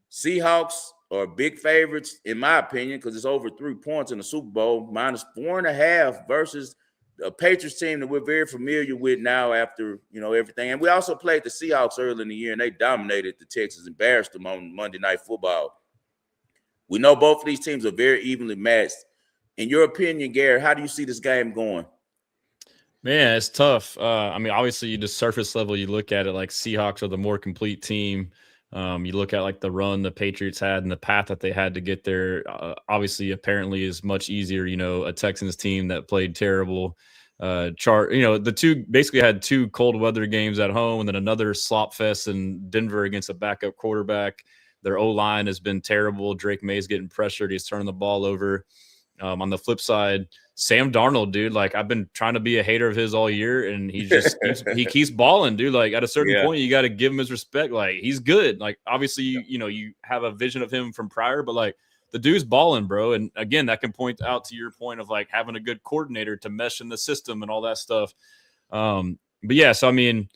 Seahawks are big favorites, in my opinion, because it's over 3 points in the Super Bowl, -4.5 versus a Patriots team that we're very familiar with now after, everything. And we also played the Seahawks early in the year, and they dominated the Texans, embarrassed them on Monday Night Football. We know both of these teams are very evenly matched. In your opinion, Gary, how do you see this game going? Man, it's tough. Obviously, you just surface level, you look at it like Seahawks are the more complete team. You look at like the run the Patriots had and the path that they had to get there. Obviously, apparently, is much easier. A Texans team that played terrible. The two basically had 2 cold weather games at home and then another slop fest in Denver against a backup quarterback. Their O-line has been terrible. Drake May's getting pressured. He's turning the ball over. On the flip side, Sam Darnold, dude, like I've been trying to be a hater of his all year, and he just he keeps balling, dude. Like at a certain point, you got to give him his respect. Like he's good. Like obviously, you have a vision of him from prior, but like the dude's balling, bro. And again, that can point out to your point of like having a good coordinator to mesh in the system and all that stuff. But yeah, so I mean,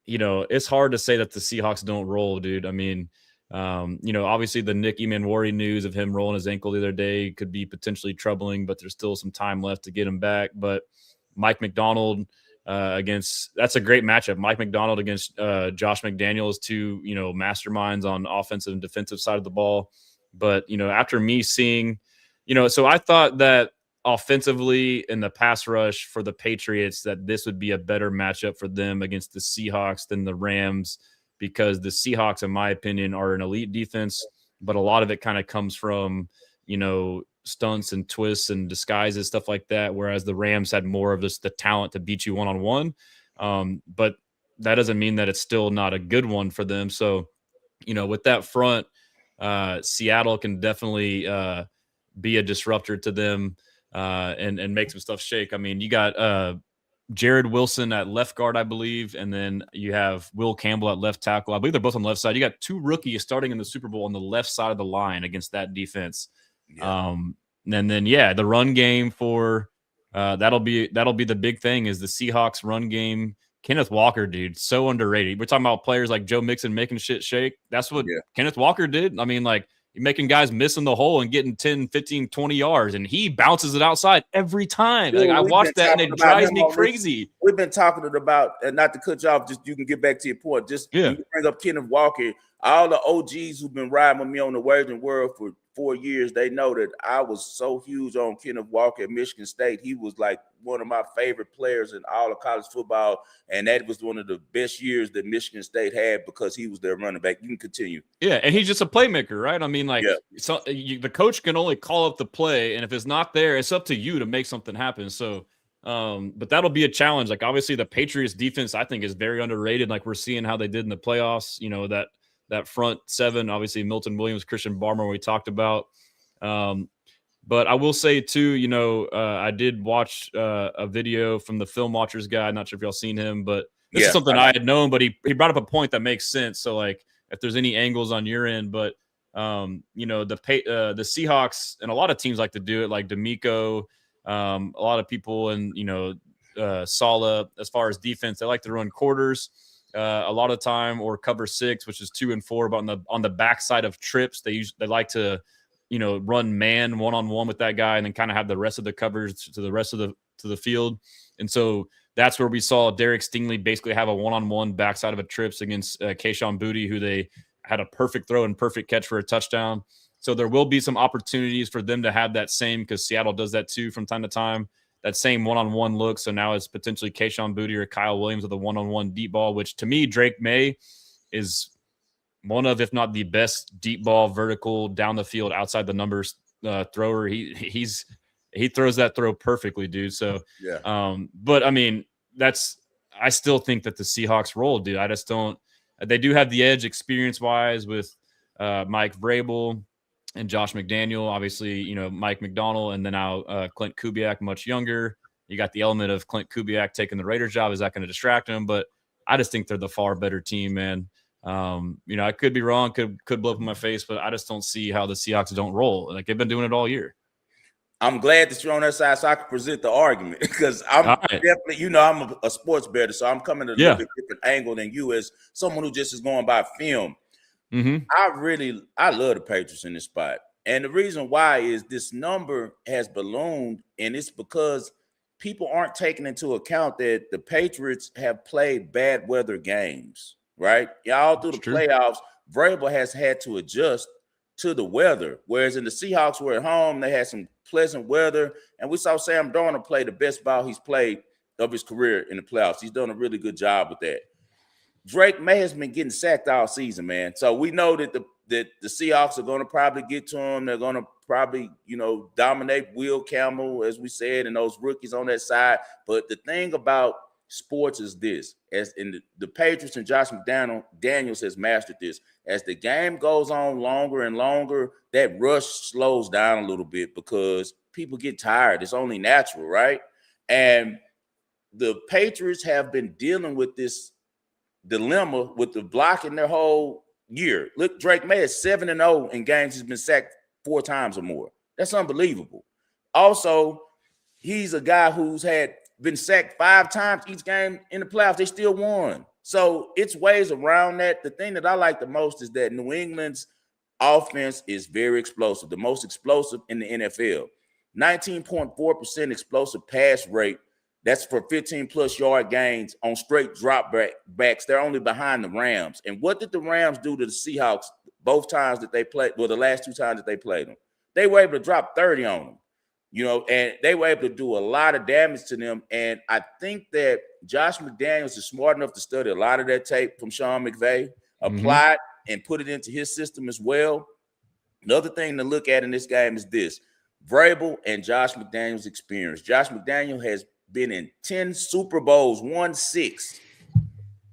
it's hard to say that the Seahawks don't roll, dude. I mean. Obviously the Nick Emmanwori news of him rolling his ankle the other day could be potentially troubling, but there's still some time left to get him back. But Mike McDonald that's a great matchup. Mike McDonald against Josh McDaniels, 2, masterminds on offensive and defensive side of the ball. But, after me seeing, so I thought that offensively in the pass rush for the Patriots, that this would be a better matchup for them against the Seahawks than the Rams, because the Seahawks, in my opinion, are an elite defense, but a lot of it kind of comes from, stunts and twists and disguises, stuff like that, whereas the Rams had more of just the talent to beat you one-on-one. But that doesn't mean that it's still not a good one for them. So, with that front, Seattle can definitely be a disruptor to them and make some stuff shake. I mean, you got Jared Wilson at left guard, I believe, and then you have Will Campbell at left tackle. I believe they're both on the left side. You got 2 rookies starting in the Super Bowl on the left side of the line against that defense. Yeah. And then the run game for that'll be the big thing is the Seahawks run game. Kenneth Walker, dude, so underrated. We're talking about players like Joe Mixon making shit shake. That's what Kenneth Walker did. I mean, like, you're making guys missing the hole and getting 10, 15, 20 yards, and he bounces it outside every time. Dude, like, I watched that, and it drives me crazy. We've been talking about, and not to cut you off, just you can get back to your point. Just you bring up Kenneth Walker. All the OGs who've been riding with me on the Wagering Wolrd for 4 years, they know that I was so huge on Kenneth Walker at Michigan State. He was like one of my favorite players in all of college football, and that was one of the best years that Michigan State had because he was their running back. You can continue. Yeah, and he's just a playmaker, right? I mean, like, the coach can only call up the play, and if it's not there, it's up to you to make something happen. So, but that'll be a challenge. Like, obviously, the Patriots defense, I think, is very underrated. Like, we're seeing how they did in the playoffs, that front 7, obviously Milton Williams, Christian Barmore, we talked about. But I will say too, I did watch a video from the Film Watchers guy. Not sure if y'all seen him, but This is Yeah, something I had known, but he brought up a point that makes sense. So like, if there's any angles on your end, but the Seahawks and a lot of teams like to do it, like D'Amico, a lot of people, and Saleh, as far as defense, they like to run quarters a lot of time, or cover 6, which is 2 and 4. But on the backside of trips, they like to run man one-on-one with that guy, and then kind of have the rest of the coverage to the rest of the field. And so that's where we saw Derek Stingley basically have a one-on-one backside of a trips against Kayshon Boutte, who they had a perfect throw and perfect catch for a touchdown. So there will be some opportunities for them to have that same, because Seattle does that too from time to time, that same one-on-one look. So now it's potentially Kayshon Boutte or Kyle Williams with a one-on-one deep ball, which to me, Drake May is one of, if not the best deep ball vertical down the field outside the numbers thrower. He throws that throw perfectly, dude. So, yeah. But I mean, I still think that the Seahawks roll, dude. I just don't. They do have the edge experience-wise with Mike Vrabel and Josh McDaniel. Obviously, Mike McDonald, and then now Clint Kubiak, much younger. You got the element of Clint Kubiak taking the Raiders job. Is that going to distract him? But I just think they're the far better team, man. I could be wrong, could blow up in my face, but I just don't see how the Seahawks don't roll. Like, they've been doing it all year. I'm glad that you're on that side so I can present the argument, because I'm definitely, I'm a sports bettor, so I'm coming at a little bit different angle than you as someone who just is going by film. Mm-hmm. I love the Patriots in this spot. And the reason why is this number has ballooned, and it's because people aren't taking into account that the Patriots have played bad weather games, right? All through the playoffs, Vrabel has had to adjust to the weather, whereas in the Seahawks were at home, they had some pleasant weather, and we saw Sam Darnold play the best ball he's played of his career in the playoffs. He's done a really good job with that. Drake May has been getting sacked all season, man. So we know that the Seahawks are going to probably get to him. They're going to probably, dominate Will Campbell, as we said, and those rookies on that side. But the thing about sports is this, as in the Patriots and Josh McDaniels has mastered this. As the game goes on longer and longer, that rush slows down a little bit because people get tired. It's only natural, right? And the Patriots have been dealing with this dilemma with the blocking their whole year. Look, Drake May is 7-0 in games he's been sacked 4 times or more. That's unbelievable. Also, he's a guy who's had been sacked 5 times each game in the playoffs. They still won. So it's ways around that. The thing that I like the most is that New England's offense is very explosive, the most explosive in the NFL. 19.4% explosive pass rate. That's for 15-plus yard gains on straight drop backs. They're only behind the Rams. And what did the Rams do to the Seahawks both times that they played? Well, the last 2 times that they played them. They were able to drop 30 on them. And they were able to do a lot of damage to them. And I think that Josh McDaniels is smart enough to study a lot of that tape from Sean McVay, apply it, and put it into his system as well. Another thing to look at in this game is this: Vrabel and Josh McDaniels' experience. Josh McDaniel has been in 10 Super Bowls, won 6.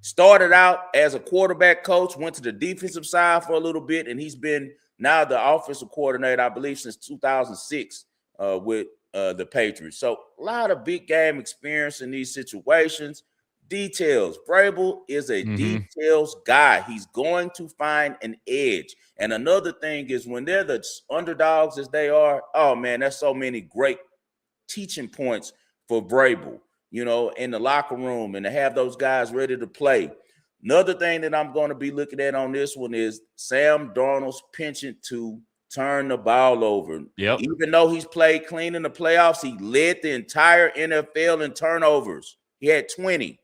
Started out as a quarterback coach, went to the defensive side for a little bit, and he's been now the offensive coordinator, I believe, since 2006. With the Patriots. So a lot of big game experience in these situations. Details. Vrabel is a details guy. He's going to find an edge. And another thing is, when they're the underdogs as they are, oh man, there's so many great teaching points for Vrabel, in the locker room, and to have those guys ready to play. Another thing that I'm going to be looking at on this one is Sam Darnold's penchant to turn the ball over. Yep. Even though he's played clean in the playoffs, he led the entire NFL in turnovers. He had 20.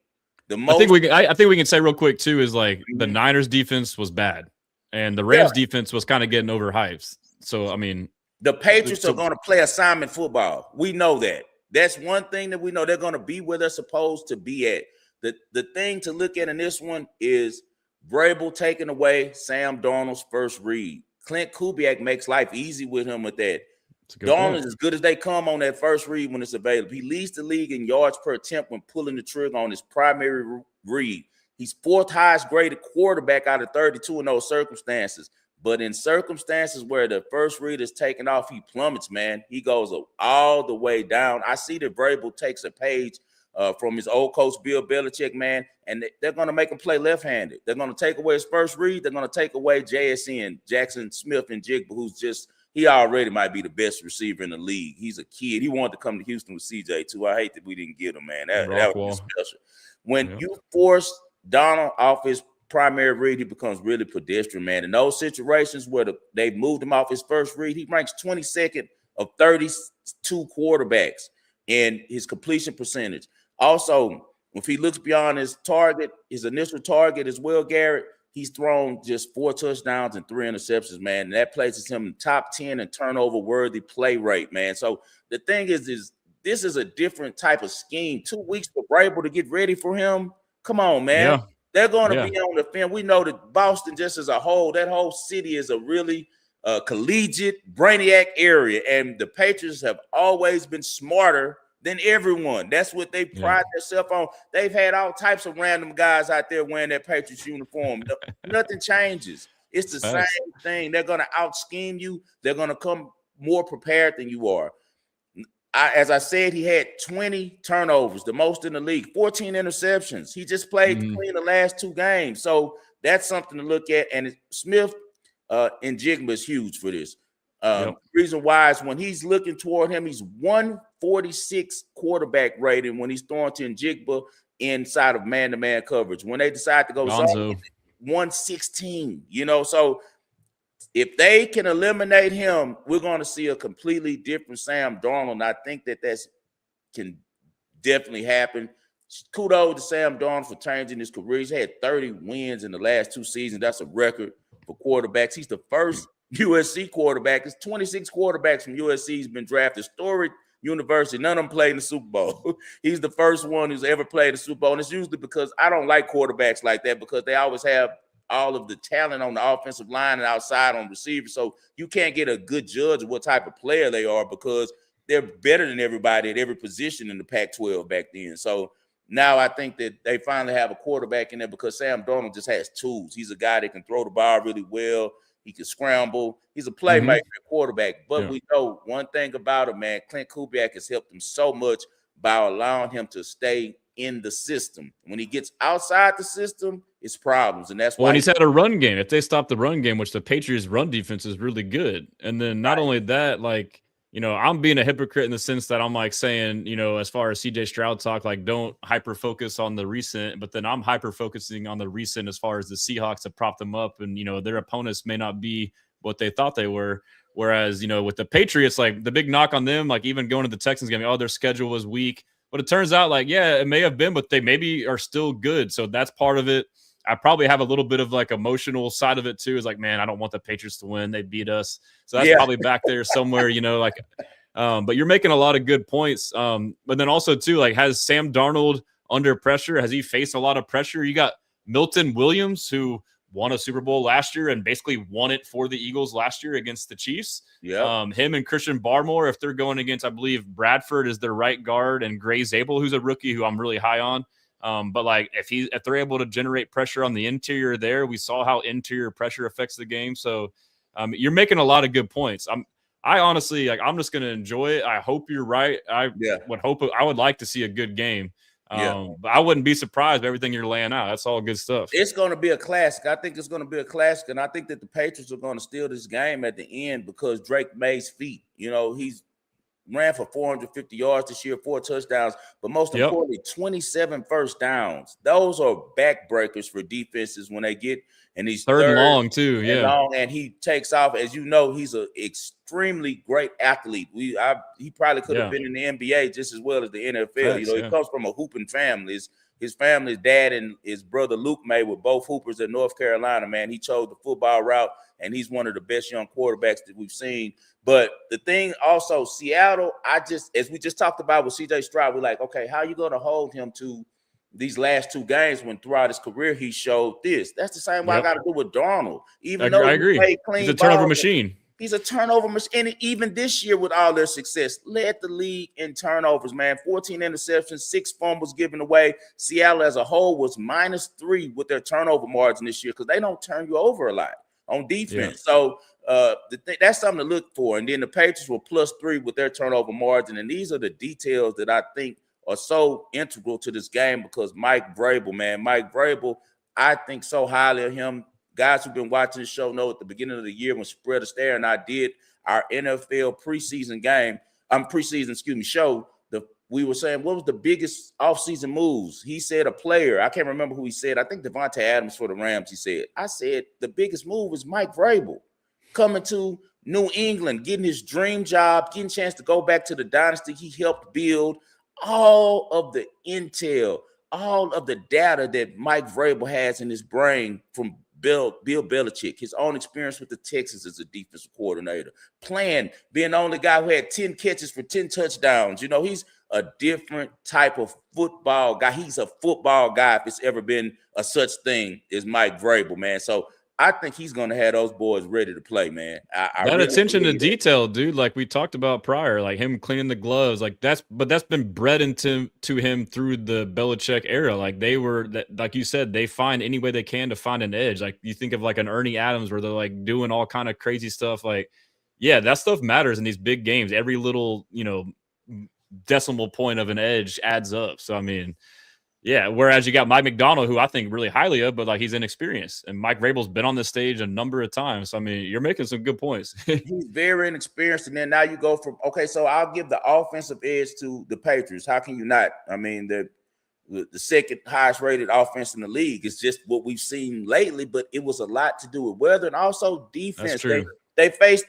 The most. I think we can say real quick too is like the Niners defense was bad, and the Rams defense was kind of getting overhyped. So I mean, the Patriots are going to play assignment football. We know that. That's one thing that we know. They're going to be where they're supposed to be at. The thing to look at in this one is Vrabel taking away Sam Darnold's first read. Clint Kubiak makes life easy with him with that. Darnold is as good as they come on that first read when it's available. He leads the league in yards per attempt when pulling the trigger on his primary read. He's 4th highest graded quarterback out of 32 in those circumstances. But in circumstances where the first read is taken off, he plummets, man. He goes all the way down. I see that Vrabel takes a page from his old coach, Bill Belichick, man. And they're going to make him play left-handed. They're going to take away his first read. They're going to take away JSN, Jackson Smith and Jigba, who's just – he already might be the best receiver in the league. He's a kid. He wanted to come to Houston with CJ, too. I hate that we didn't get him, man. That would be special. When you force Donald off his primary read, he becomes really pedestrian, man. In those situations where they moved him off his first read, he ranks 22nd of 32 quarterbacks in his completion percentage. Also, if he looks beyond his target, his initial target as well, Garrett, he's thrown just 4 touchdowns and 3 interceptions, man. And that places him in top 10 in turnover-worthy play rate, man. So the thing is this is a different type of scheme. 2 weeks for Vrabel to get ready for him. Come on, man. Yeah. They're going to be on the film. We know that Boston, just as a whole, that whole city is a really collegiate, brainiac area. And the Patriots have always been smarter than everyone. That's what they pride themselves on. They've had all types of random guys out there wearing that Patriots uniform. Nothing changes. It's the same thing. They're going to out-scheme you. They're going to come more prepared than you are. As I said, he had 20 turnovers, the most in the league, 14 interceptions. He just played clean the last 2 games. So that's something to look at. And Smith and Jigba is huge for this. The reason why is when he's looking toward him, he's 146 quarterback rating when he's throwing to Jigba inside of man-to-man coverage. When they decide to go zone, 116, so if they can eliminate him, we're going to see a completely different Sam Darnold. And I think that can definitely happen. Kudos to Sam Darnold for changing his career. He's had 30 wins in the last 2 seasons. That's a record for quarterbacks. He's the first USC quarterback. There's 26 quarterbacks from USC has been drafted. Storied university. None of them played in the Super Bowl. He's the first one who's ever played the Super Bowl. And it's usually because I don't like quarterbacks like that because they always have all of the talent on the offensive line and outside on receivers. So you can't get a good judge of what type of player they are because they're better than everybody at every position in the Pac-12 back then. So now I think that they finally have a quarterback in there because Sam Darnold just has tools. He's a guy that can throw the ball really well. He can scramble. He's a playmaker quarterback. But we know one thing about him, man. Clint Kubiak has helped him so much by allowing him to stay in the system. When he gets outside the system, it's problems. And that's why and he's had a run game. If they stop the run game, which the Patriots' run defense is really good. And then not only that, I'm being a hypocrite in the sense that I'm saying, as far as CJ Stroud talk, don't hyper focus on the recent, but then I'm hyper focusing on the recent as far as the Seahawks have propped them up and, their opponents may not be what they thought they were. Whereas, with the Patriots, the big knock on them, even going to the Texans game, their schedule was weak. But it turns out it may have been, but they maybe are still good. So that's part of it. I probably have a little bit of emotional side of it too. Is man, I don't want the Patriots to win. They beat us. So that's probably back there somewhere, but you're making a lot of good points. But then also too, has Sam Darnold under pressure? Has he faced a lot of pressure? You got Milton Williams, who won a Super Bowl last year and basically won it for the Eagles last year against the Chiefs. Yeah. Him and Christian Barmore, if they're going against, I believe Bradford is their right guard and Gray Zabel, who's a rookie who I'm really high on. But if they're able to generate pressure on the interior there, we saw how interior pressure affects the game. So you're making a lot of good points. I honestly, I'm just going to enjoy it. I hope you're right. I would like to see a good game. But I wouldn't be surprised by everything you're laying out. That's all good stuff. It's going to be a classic. I think it's going to be a classic, and I think that the Patriots are going to steal this game at the end because Drake May's feet. He's ran for 450 yards this year, 4 touchdowns, but most importantly, 27 first downs. Those are backbreakers for defenses when they get in these third and long too. Long, and he takes off. As you know, he's an extremely great athlete. He probably could have been in the NBA just as well as the NFL. He comes from a hooping family. His family's dad and his brother Luke May were both hoopers at North Carolina, man. He chose the football route, and he's one of the best young quarterbacks that we've seen. But the thing also, Seattle, as we just talked about with CJ Stroud, we're okay, how are you going to hold him to these last 2 games when throughout his career he showed this? That's the same way I got to do with Darnold. Even though I agree. He's a turnover machine. He's a turnover machine. And even this year with all their success, led the league in turnovers, man. 14 interceptions, 6 fumbles given away. Seattle as a whole was -3 with their turnover margin this year because they don't turn you over a lot on defense. So that's something to look for. And then the Patriots were +3 with their turnover margin. And these are the details that I think are so integral to this game because Mike Vrabel, man, Mike Vrabel, I think so highly of him. Guys who've been watching the show know at the beginning of the year when Spread Astaire and I did our NFL preseason show, we were saying, what was the biggest offseason moves? He said a player. I can't remember who he said. I think Devontae Adams for the Rams, he said. I said the biggest move is Mike Vrabel coming to New England, getting his dream job, getting a chance to go back to the dynasty he helped build. All of the intel, all of the data that Mike Vrabel has in his brain from Bill Belichick, his own experience with the Texans as a defensive coordinator, being the only guy who had 10 catches for 10 touchdowns. He's a different type of football guy. He's a football guy if it's ever been a such thing as Mike Vrabel, man. So I think he's going to have those boys ready to play, man. That really attention to detail, dude, like we talked about prior, like him cleaning the gloves, like that's been bred into him through the Belichick era. Like like you said, they find any way they can to find an edge. Like you think of like an Ernie Adams where they're like doing all kind of crazy stuff. Like, yeah, that stuff matters in these big games. Every little, decimal point of an edge adds up. So, I mean, yeah, whereas you got Mike McDonald, who I think really highly of, but like he's inexperienced. And Mike Vrabel's been on this stage a number of times. So, I mean, you're making some good points. He's very inexperienced. And then now you go from, okay, so I'll give the offensive edge to the Patriots. How can you not? I mean, the second highest rated offense in the league is just what we've seen lately, but it was a lot to do with weather and also defense. That's true. They faced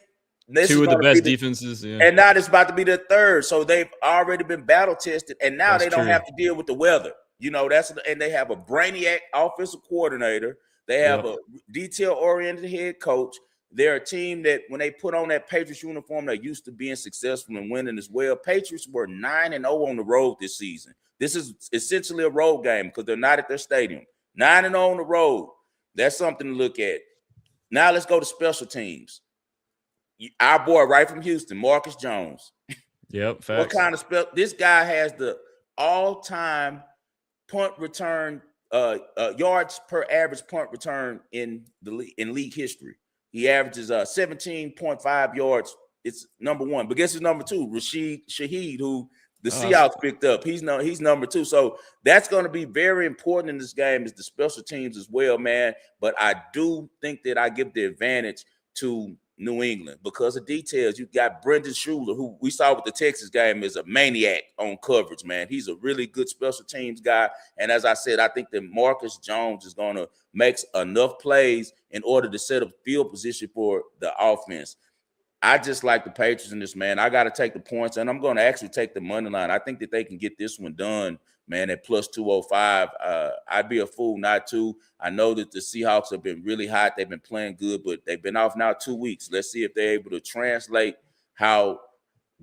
two of the best defenses, yeah. And now it's about to be the third. So they've already been battle tested, and now they don't have to deal with the weather. And they have a brainiac offensive coordinator. They have a detail-oriented head coach. They're a team that when they put on that Patriots uniform, they're used to being successful and winning as well. Patriots were 9-0 on the road this season. This is essentially a road game because they're not at their stadium. 9-0 on the road. That's something to look at. Now let's go to special teams. Our boy right from Houston, Marcus Jones. Yep, facts. What kind of this guy has the all-time punt return yards per average punt return in league history. He averages 17.5 yards. It's number one. But guess who's number two? Rashid Shaheed, who the Seahawks picked up. He's number two. So that's going to be very important in this game is the special teams as well, man. But I do think that I give the advantage to New England because of details. You got Brendan Schuler, who we saw with the Texas game, is a maniac on coverage, man. He's a really good special teams guy. And as I said, I think that Marcus Jones is going to make enough plays in order to set up field position for the offense. I just like the Patriots in this, man. I got to take the points, and I'm going to actually take the money line. I think that they can get this one done, man, at plus 205. I'd be a fool not to. I know that the Seahawks have been really hot. They've been playing good, but they've been off now 2 weeks. Let's see if they're able to translate how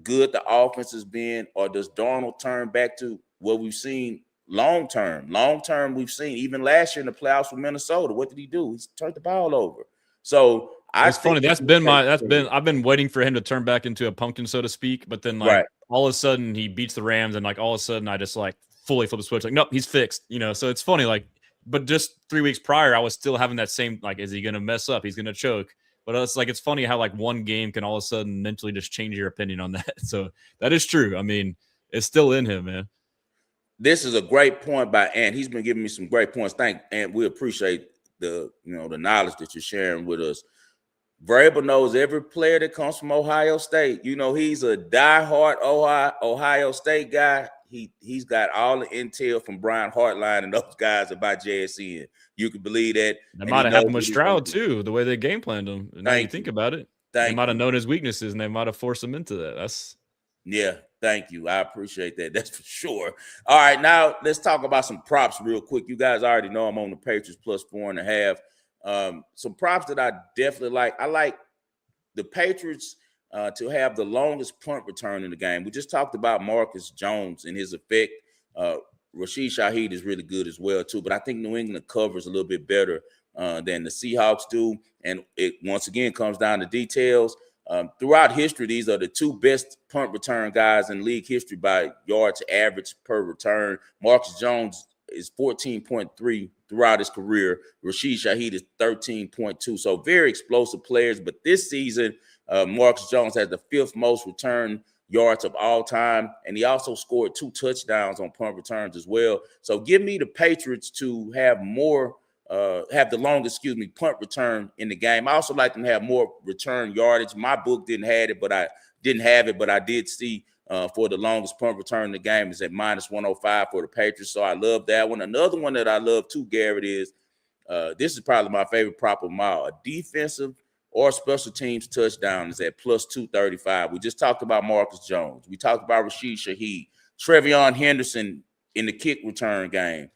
good the offense has been, or does Darnold turn back to what we've seen long-term? Long-term, we've seen even last year in the playoffs with Minnesota. What did he do? He turned the ball over. So it's funny. I've been waiting for him to turn back into a pumpkin, so to speak. But then all of a sudden he beats the Rams, and all of a sudden I just fully flip the switch. Nope, he's fixed. So it's funny. But just 3 weeks prior, I was still having that same is he going to mess up? He's going to choke. But it's funny how one game can all of a sudden mentally just change your opinion on that. So that is true. I mean, it's still in him, man. This is a great point by Ant. He's been giving me some great points. Thank Ant. We appreciate the knowledge that you're sharing with us. Vrabel knows every player that comes from Ohio State. He's a diehard Ohio State guy. He's got all the intel from Brian Hartline and those guys about JSN. You can believe that. That might have happened with Stroud too, the way they game planned him. Now you think about it. They might have known his weaknesses and they might have forced him into that. Thank you. I appreciate that. That's for sure. All right, now let's talk about some props real quick. You guys already know I'm on the Patriots plus 4.5. Some props that I definitely like. I like the Patriots to have the longest punt return in the game. We just talked about Marcus Jones and his effect. Rashid Shaheed is really good as well, too. But I think New England covers a little bit better than the Seahawks do. And it, once again, comes down to details. Throughout history, these are the two best punt return guys in league history by yards average per return. Marcus Jones is 14.3 throughout his career. Rashid Shaheed is 13.2. So very explosive players. But this season, Marcus Jones has the fifth most return yards of all time, and he also scored 2 touchdowns on punt returns as well. So give me the Patriots to have the longest, punt return in the game. I also like them to have more return yardage. My book didn't have it, but I did see for the longest punt return in the game is at -105 for the Patriots. So I love that one. Another one that I love too, Garrett, is this is probably my favorite prop of them all. A defensive or special teams touchdown is at +235. We just talked about Marcus Jones. We talked about Rashid Shaheed, Trevion Henderson in the kick return game,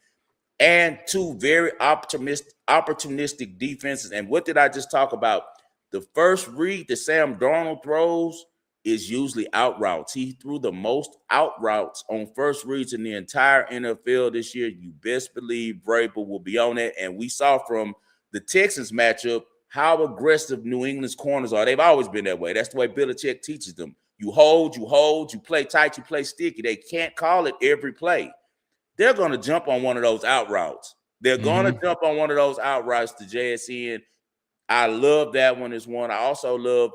and 2 very opportunistic defenses. And what did I just talk about? The first read that Sam Darnold throws is usually out routes. He threw the most out routes on first reads in the entire NFL this year. You best believe Vrabel will be on it. And we saw from the Texans matchup how aggressive New England's corners are. They've always been that way. That's the way Belichick teaches them. You hold, you play tight, you play sticky. They can't call it every play. They're going to jump on one of those out routes. They're going to jump on one of those out routes to JSN. I love that one as one. I also love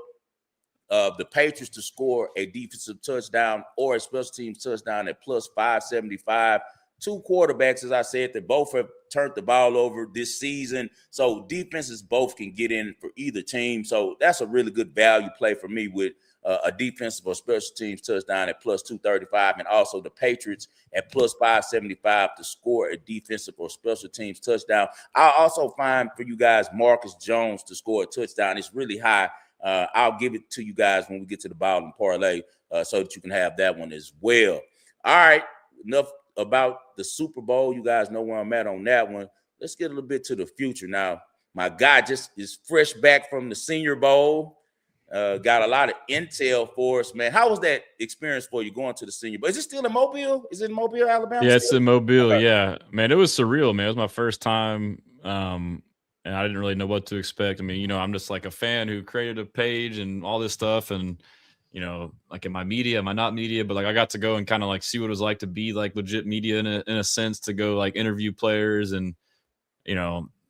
the Patriots to score a defensive touchdown or a special teams touchdown at +575. 2 quarterbacks, as I said, that both have turned the ball over this season. So defenses both can get in for either team. So that's a really good value play for me with a defensive or special teams touchdown at +235, and also the Patriots at +575 to score a defensive or special teams touchdown. I'll also find for you guys Marcus Jones to score a touchdown. It's really high. I'll give it to you guys when we get to the bottom parlay so that you can have that one as well. All right, enough about the Super Bowl. You guys know where I'm at on that one. Let's get a little bit to the future now. My guy just is fresh back from the Senior Bowl. Got a lot of intel for us, man. How was that experience for you going to the Senior Bowl? Is it still in Mobile? Is it in Mobile, Alabama? Yeah, it's in Mobile. Okay. Yeah, man, it was surreal, man. It was my first time, and I didn't really know what to expect. I mean, I'm just like a fan who created a page and all this stuff, and like in my media, my not media, but like I got to go and kind of like see what it was like to be like legit media in a sense, to go like interview players. And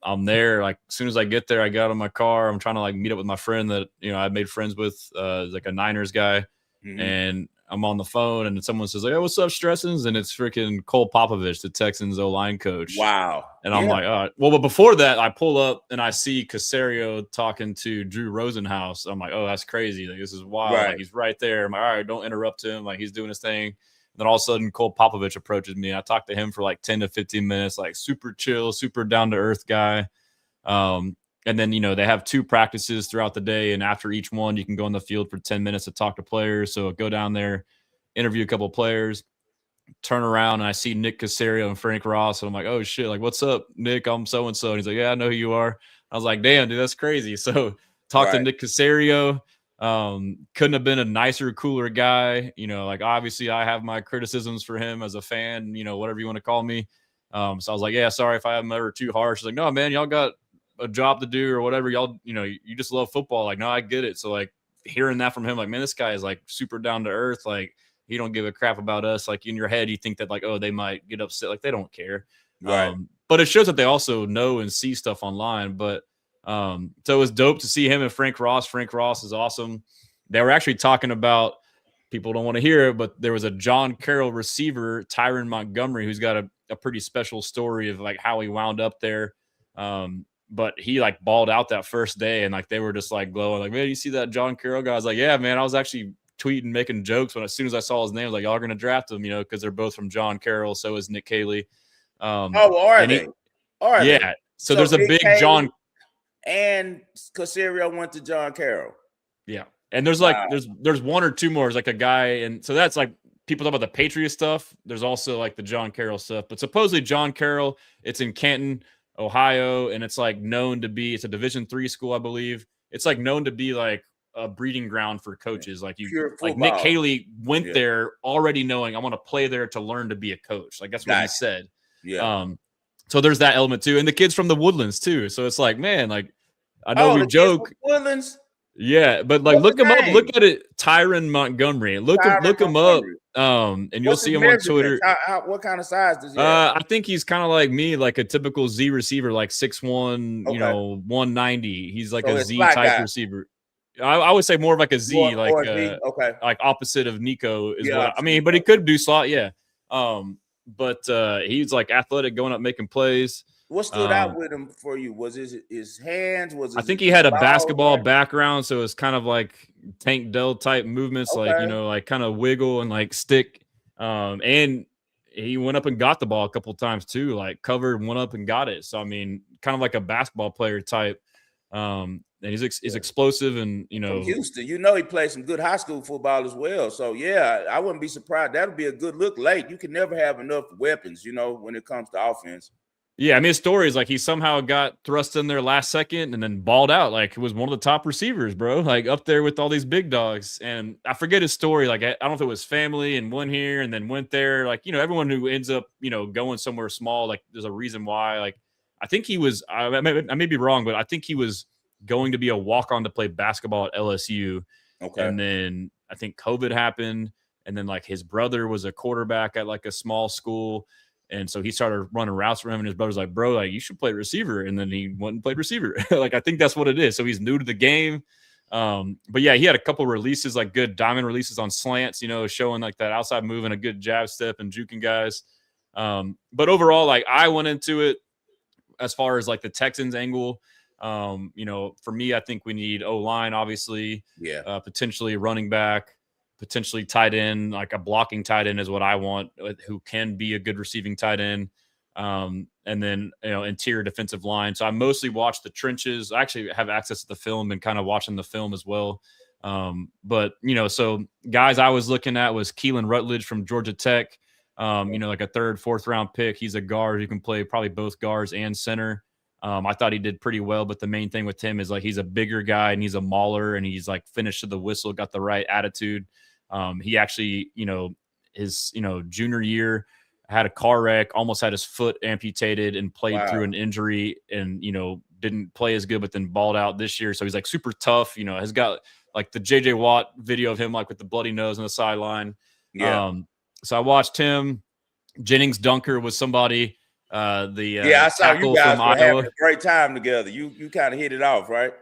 I'm there, like as soon as I get there, I got out of my car. I'm trying to like meet up with my friend that I made friends with, like a Niners guy, and I'm on the phone, and someone says like, "Hey, what's up, Stressens?" And it's freaking Cole Popovich, the Texans O-line coach. Wow. And I'm like, all right. Well, but before that, I pull up and I see Caserio talking to Drew Rosenhaus. I'm like, oh, that's crazy. Like, this is wild. Right. Like, he's right there. I'm like, all right, don't interrupt him. Like, he's doing his thing. And then all of a sudden, Cole Popovich approaches me. And I talked to him for like 10 to 15 minutes, like super chill, super down-to-earth guy. And then, they have 2 practices throughout the day. And after each one, you can go on the field for 10 minutes to talk to players. So go down there, interview a couple of players, turn around, and I see Nick Caserio and Frank Ross. And I'm like, oh, shit. Like, what's up, Nick? I'm so-and-so. And he's like, yeah, I know who you are. I was like, damn, dude, that's crazy. So talked to Nick Caserio. Couldn't have been a nicer, cooler guy. Like, obviously, I have my criticisms for him as a fan, whatever you want to call me. So I was like, yeah, sorry if I am ever too harsh. He's like, no, man, y'all got a job to do or whatever. Y'all, you just love football. Like, no, I get it. So, like, hearing that from him, like, man, this guy is like super down to earth. Like, he don't give a crap about us. Like, in your head, you think that like, oh, they might get upset. Like, they don't care. Right. But it shows that they also know and see stuff online. But so it was dope to see him and Frank Ross. Frank Ross is awesome. They were actually talking about, people don't want to hear it, but there was a John Carroll receiver, Tyron Montgomery, who's got a pretty special story of like how he wound up there. But he like balled out that first day, and like they were just like glowing, like, man, you see that John Carroll guy? I was like, yeah, man, I was actually tweeting, making jokes when as soon as I saw his name, I was like, y'all are gonna draft him, because they're both from John Carroll. So is Nick Caley. Are they? Yeah. So there's a Nick big Caley John and Caserio went to John Carroll. Yeah. And there's like there's 1 or 2 more. There's like a guy, and so that's like people talk about the Patriot stuff. There's also like the John Carroll stuff. But supposedly John Carroll, it's in Canton, Ohio, and it's like known to be, it's a Division III school, I believe. It's like known to be like a breeding ground for coaches. Like like Nick Caley went there already knowing I want to play there to learn to be a coach. Like that's what he said. Yeah. So there's that element too, and the kids from the Woodlands too. So it's like, man, like I know we joke. Woodlands. Yeah, but like look him up. Look at it, Tyron Montgomery. Look him up. And you'll see him on Twitter. What kind of size does he have? I think he's kind of like me, like a typical Z receiver, like 6'1", 190. He's like a Z type receiver. I would say more of like a Z, Or Z? Okay. like opposite of Nico is Yeah, what I opposite mean. But he Nico. could do slot, yeah. But he's like athletic, going up making plays. What stood out with him for you? Was his hands? Was I his think he had a balls? basketball background, so it's kind of like Tank Dell type movements, like Okay. like kind of wiggle and like stick. And he went up and got the ball a couple times too, like covered, went up and got it. So I mean, kind of like a basketball player type. And he's explosive, and From Houston, he played some good high school football as well. So yeah, I wouldn't be surprised. That'll be a good look late. You can never have enough weapons, when it comes to offense. Yeah, I mean, his story is like he somehow got thrust in there last second and then balled out. Like, he was one of the top receivers, bro. Like, up there with all these big dogs. And I forget his story. Like, I don't know if it was family and went here and then went there. Like, everyone who ends up, going somewhere small, like, there's a reason why. Like, I think he was, I may be wrong, but I think he was going to be a walk-on to play basketball at LSU. Okay. And then I think COVID happened. And then, like, his brother was a quarterback at, like, a small school. And so he started running routes for him, and his brother's like, bro, like, you should play receiver. And then he went and played receiver. Like, I think that's what it is. So he's new to the game. But yeah, he had a couple releases, like good diamond releases on slants, showing like that outside move and a good jab step and juking guys. But overall, like, I went into it as far as like the Texans angle. For me, I think we need O-line, obviously. Yeah. Potentially running back. Potentially tight end, like a blocking tight end is what I want, who can be a good receiving tight end. And then, interior defensive line. So I mostly watch the trenches. I actually have access to the film and kind of watching the film as well. But so guys I was looking at was Keelan Rutledge from Georgia Tech. Like a 3rd, 4th round pick. He's a guard who can play probably both guards and center. I thought he did pretty well, but the main thing with him is like he's a bigger guy and he's a mauler and he's like finished to the whistle, got the right attitude. He actually, his, junior year had a car wreck, almost had his foot amputated and played through an injury and, didn't play as good, but then balled out this year. So he's like super tough, has got like the JJ Watt video of him, like with the bloody nose on the sideline. Yeah. So I watched him. Jennings Dunker was somebody, I saw you guys from were Iowa. having a great time together. You kind of hit it off, right?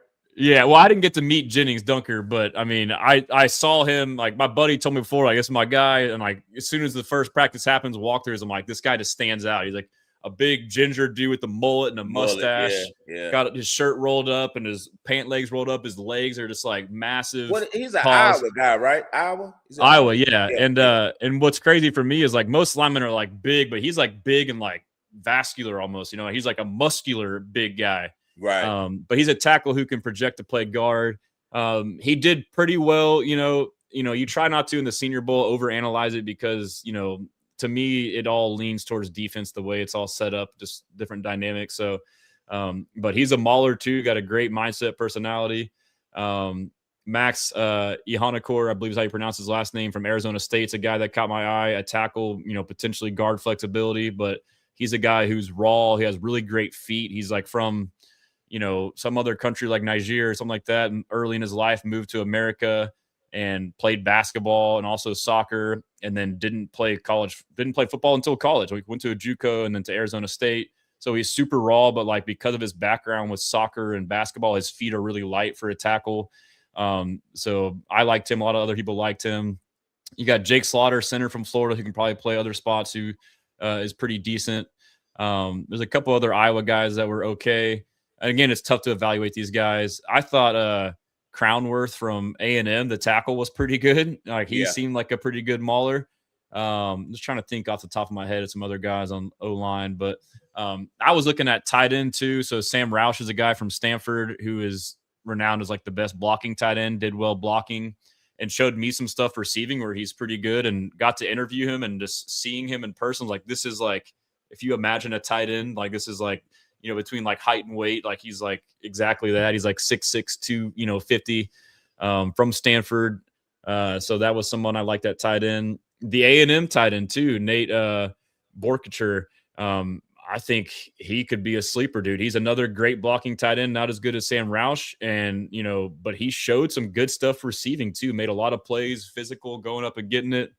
Yeah, well, I didn't get to meet Jennings Dunker, but I mean, I saw him. Like, my buddy told me before, like, it's my guy, and like as soon as the first practice happens, walkthroughs, I'm like, this guy just stands out. He's like a big ginger dude with a mullet and a mustache. Yeah. Got his shirt rolled up and his pant legs rolled up. His legs are just like massive. He's an Iowa guy, right? Iowa, yeah. And what's crazy for me is like most linemen are like big, but he's like big and like vascular almost. He's like a muscular big guy. Right. But he's a tackle who can project to play guard. He did pretty well. You try not to in the Senior Bowl overanalyze it because, to me, it all leans towards defense, the way it's all set up, just different dynamics. So, but he's a mauler too, got a great mindset, personality. Max Ihanakor, I believe is how you pronounce his last name, from Arizona State's a guy that caught my eye, a tackle, potentially guard flexibility, but he's a guy who's raw. He has really great feet. He's like from, some other country like Nigeria or something like that. And early in his life, moved to America and played basketball and also soccer, and then didn't play football until college. He went to a JUCO and then to Arizona State. So he's super raw, but like because of his background with soccer and basketball, his feet are really light for a tackle. So I liked him. A lot of other people liked him. You got Jake Slaughter, center from Florida, who can probably play other spots, who is pretty decent. There's a couple other Iowa guys that were okay. Again, it's tough to evaluate these guys. I thought Crownworth from A&M, the tackle, was pretty good. Like, he seemed like a pretty good mauler. I'm just trying to think off the top of my head of some other guys on O-line, but I was looking at tight end too. So Sam Roush is a guy from Stanford who is renowned as like the best blocking tight end, did well blocking, and showed me some stuff receiving where he's pretty good, and got to interview him, and just seeing him in person, like, this is like, if you imagine a tight end, like, this is like, between like height and weight, like he's like exactly that. He's like 6'6", 250, from Stanford. So that was someone I liked at tight end. The A&M tight end too, Nate Borkacher. I think he could be a sleeper, dude. He's another great blocking tight end, not as good as Sam Roush, and but he showed some good stuff receiving too. Made a lot of plays, physical, going up and getting it.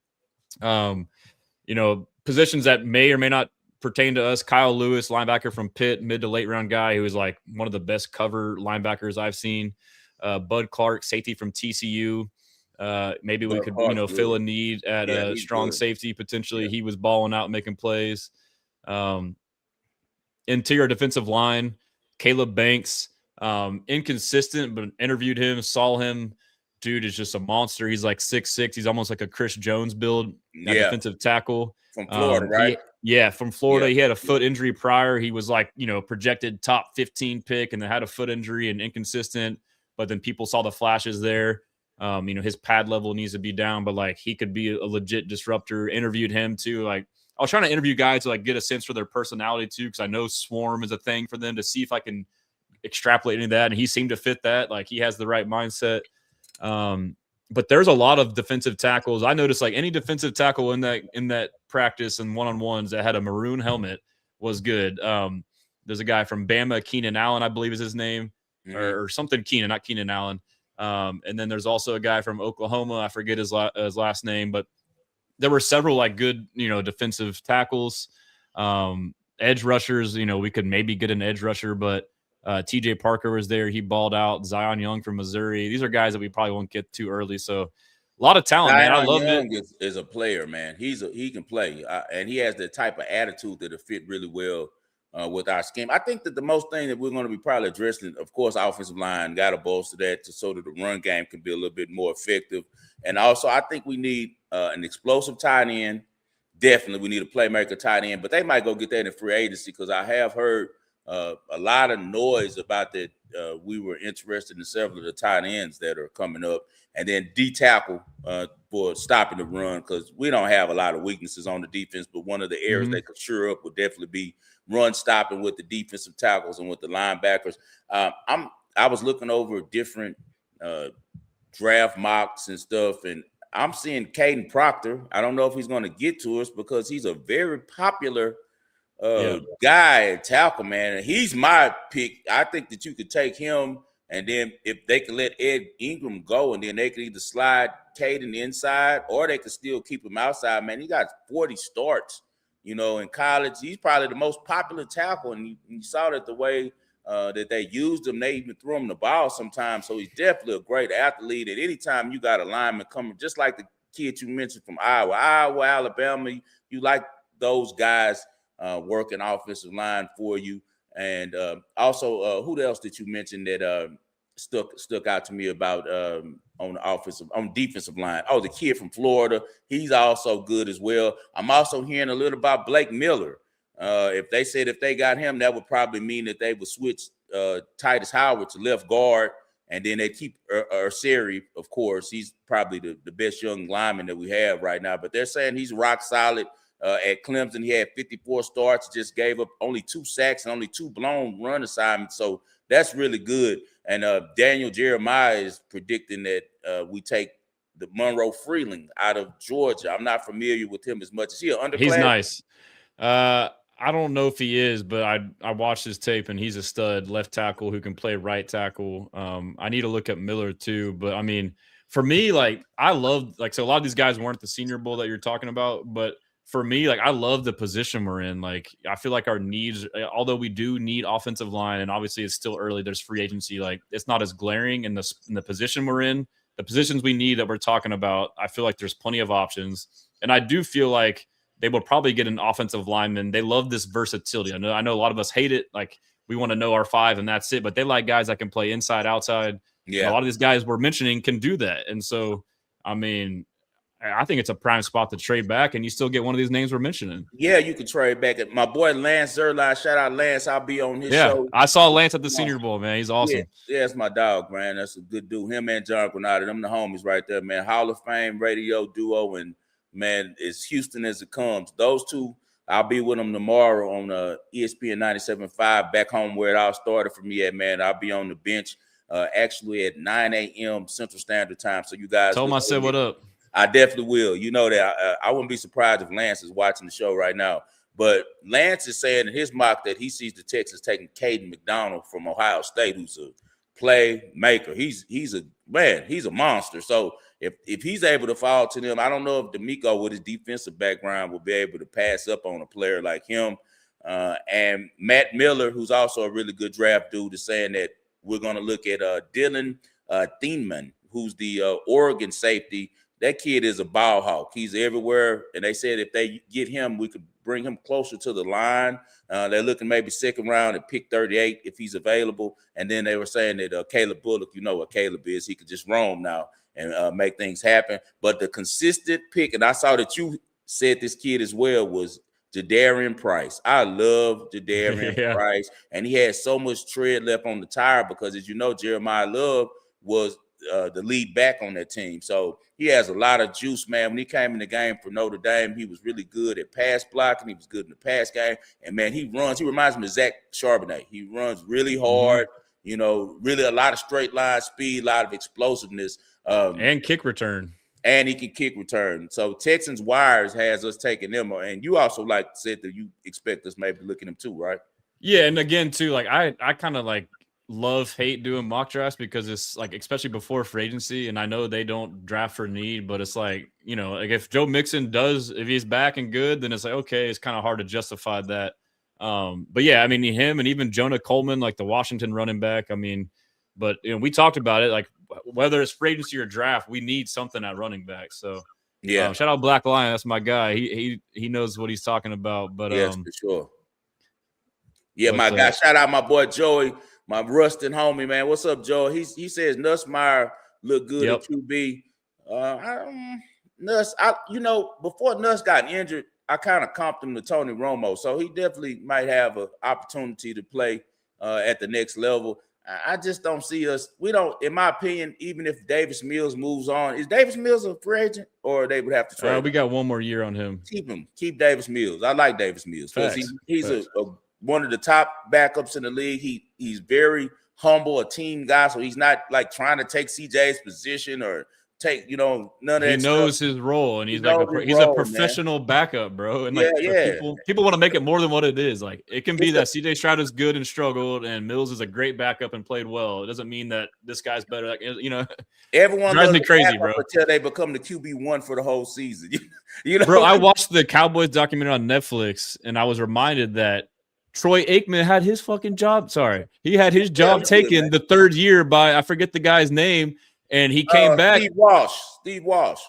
Positions that may or may not pertain to us. Kyle Lewis, linebacker from Pitt, mid to late round guy who is like one of the best cover linebackers I've seen. Bud Clark, safety from TCU. Maybe we could, fill a need at a strong safety potentially. Yeah. He was balling out, making plays. Interior defensive line, Caleb Banks, inconsistent, but interviewed him, saw him. Dude is just a monster. He's like 6'6". He's almost like a Chris Jones build at defensive tackle. From Florida, right? From Florida. Yeah. He had a foot injury prior. He was like, projected top 15 pick and then had a foot injury and inconsistent. But then people saw the flashes there. His pad level needs to be down, but like he could be a legit disruptor. Interviewed him too. Like I was trying to interview guys to like get a sense for their personality too, because I know swarm is a thing for them, to see if I can extrapolate any of that. And he seemed to fit that. Like he has the right mindset. But there's a lot of defensive tackles. I noticed like any defensive tackle in that practice and one-on-ones that had a maroon helmet was good. There's a guy from Bama, Keenan Allen, I believe is his name, or something Keenan, not Keenan Allen. And then there's also a guy from Oklahoma. I forget his last name, but there were several like good, defensive tackles, edge rushers. We could maybe get an edge rusher, but TJ Parker was there. He balled out. Zion Young from Missouri. These are guys that we probably won't get too early. So a lot of talent, man. I love it. Is a player, man. He can play, and he has the type of attitude that'll fit really well with our scheme. I think that the most thing that we're going to be probably addressing, of course, offensive line got to bolster that so that the run game can be a little bit more effective. And also, I think we need an explosive tight end. Definitely, we need a playmaker tight end, but they might go get that in free agency, because I have heard a lot of noise about that. We were interested in several of the tight ends that are coming up, and then D tackle for stopping the run, because we don't have a lot of weaknesses on the defense, but one of the areas they could shore up would definitely be run stopping with the defensive tackles and with the linebackers. I was looking over different draft mocks and stuff, and I'm seeing Caden Proctor. I don't know if he's going to get to us, because he's a very popular guy at tackle, man. And he's my pick. I think that you could take him, and then if they could let Ed Ingram go, and then they could either slide Caden inside, or they could still keep him outside, man. He got 40 starts, in college. He's probably the most popular tackle, and you saw that the way that they used him, they even threw him the ball sometimes. So he's definitely a great athlete. At any time you got a lineman coming, just like the kid you mentioned from Iowa, Alabama, you like those guys working offensive line for you. And also, who else did you mention that stuck out to me about on defensive line? Oh, the kid from Florida. He's also good as well. I'm also hearing a little about Blake Miller. If they got him, that would probably mean that they would switch Titus Howard to left guard, and then they keep Urseri, of course. He's probably the best young lineman that we have right now. But they're saying he's rock solid. At Clemson, he had 54 starts, just gave up only 2 sacks and only 2 blown run assignments. So that's really good. And Daniel Jeremiah is predicting that we take the Monroe Freeling out of Georgia. I'm not familiar with him as much. Is he an underclass? He's nice. I don't know if he is, but I watched his tape, and he's a stud left tackle who can play right tackle. I need to look at Miller too, but I mean, for me, like I love, like, so a lot of these guys weren't at the Senior Bowl that you're talking about, but for me, like I love the position we're in. Like I feel like our needs, although we do need offensive line, and obviously it's still early, there's free agency, like it's not as glaring in the position we're in. The positions we need that we're talking about, I feel like there's plenty of options, and I do feel like they will probably get an offensive lineman. They love this versatility. I know a lot of us hate it. Like we want to know our 5 and that's it. But they like guys that can play inside, outside. Yeah. And a lot of these guys we're mentioning can do that. And so, I mean, I think it's a prime spot to trade back, and you still get one of these names we're mentioning. Yeah, you can trade back. My boy Lance Zerline, shout out Lance. I'll be on his show. I saw Lance at the Senior Bowl, man. He's awesome. Yeah, that's my dog, man. That's a good dude. Him and John Granada, them the homies right there, man. Hall of Fame radio duo, and man, it's Houston as it comes. Those two, I'll be with them tomorrow on ESPN 97.5, back home where it all started for me at, man. I'll be on the bench actually at 9 a.m. Central Standard Time. So you guys. Tell him I said what up. I definitely will. You know that I wouldn't be surprised if Lance is watching the show right now. But Lance is saying in his mock that he sees the Texans taking Caden McDonald from Ohio State, who's a playmaker. He's a monster. So if he's able to fall to them, I don't know if D'Amico with his defensive background will be able to pass up on a player like him. And Matt Miller, who's also a really good draft dude, is saying that we're going to look at Dylan Thiemann, who's the Oregon safety. That kid is a ball hawk. He's everywhere. And they said if they get him, we could bring him closer to the line. They're looking maybe second round at pick 38 if he's available. And then they were saying that Caleb Bullock, you know what Caleb is, he could just roam now and make things happen. But the consistent pick, and I saw that you said this kid as well, was Jadarian Price. I love Jadarian Price. And he had so much tread left on the tire because, as you know, Jeremiah Love was the lead back on that team. So he has a lot of juice, man. When he came in the game for Notre Dame, he was really good at pass blocking. He was good in the pass game. And, man, he reminds me of Zach Charbonnet. He runs really hard, you know, really a lot of straight line speed, a lot of explosiveness. And kick return. And he can kick return. So Texans Wires has us taking them. And you also said that you expect us maybe to look at them too, right? Yeah, and again, too, like I kind of like hate doing mock drafts because it's like, especially before free agency, and I know they don't draft for need, but it's like, you know, like if Joe Mixon if he's back and good, then it's like, okay, it's kind of hard to justify that. But yeah, I mean, him and even Jonah Coleman, like the Washington running back, I mean, but you know, we talked about it, like whether it's free agency or draft, we need something at running back. So yeah, shout out Black Lion, that's my guy. He knows what he's talking about. But yes, for sure. Yeah, my guy. Shout out my boy Joey, my Rustin homie, man. What's up, Joey? He says Nussmeier look good at QB. Nuss, you know, before Nuss got injured, I kind of comped him to Tony Romo, so he definitely might have an opportunity to play at the next level. I just don't see us. We don't, in my opinion, even if Davis Mills moves on, is Davis Mills a free agent or they would have to trade? We got one more year on him. Keep him. Keep Davis Mills. I like Davis Mills because he's one of the top backups in the league. He's very humble, a team guy, so he's not like trying to take CJ's position or take, you know, none of that. He knows his role, and he's a professional backup, bro. And people want to make it more than what it is. Like it can be that CJ Stroud is good and struggled, and Mills is a great backup and played well. It doesn't mean that this guy's better. Like, you know, everyone drives me crazy, bro. Until they become the QB1 for the whole season. You know, bro. I watched the Cowboys documentary on Netflix, and I was reminded that Troy Aikman had his fucking job. He had his job taken the third year by, I forget the guy's name. And he came back. Steve Walsh.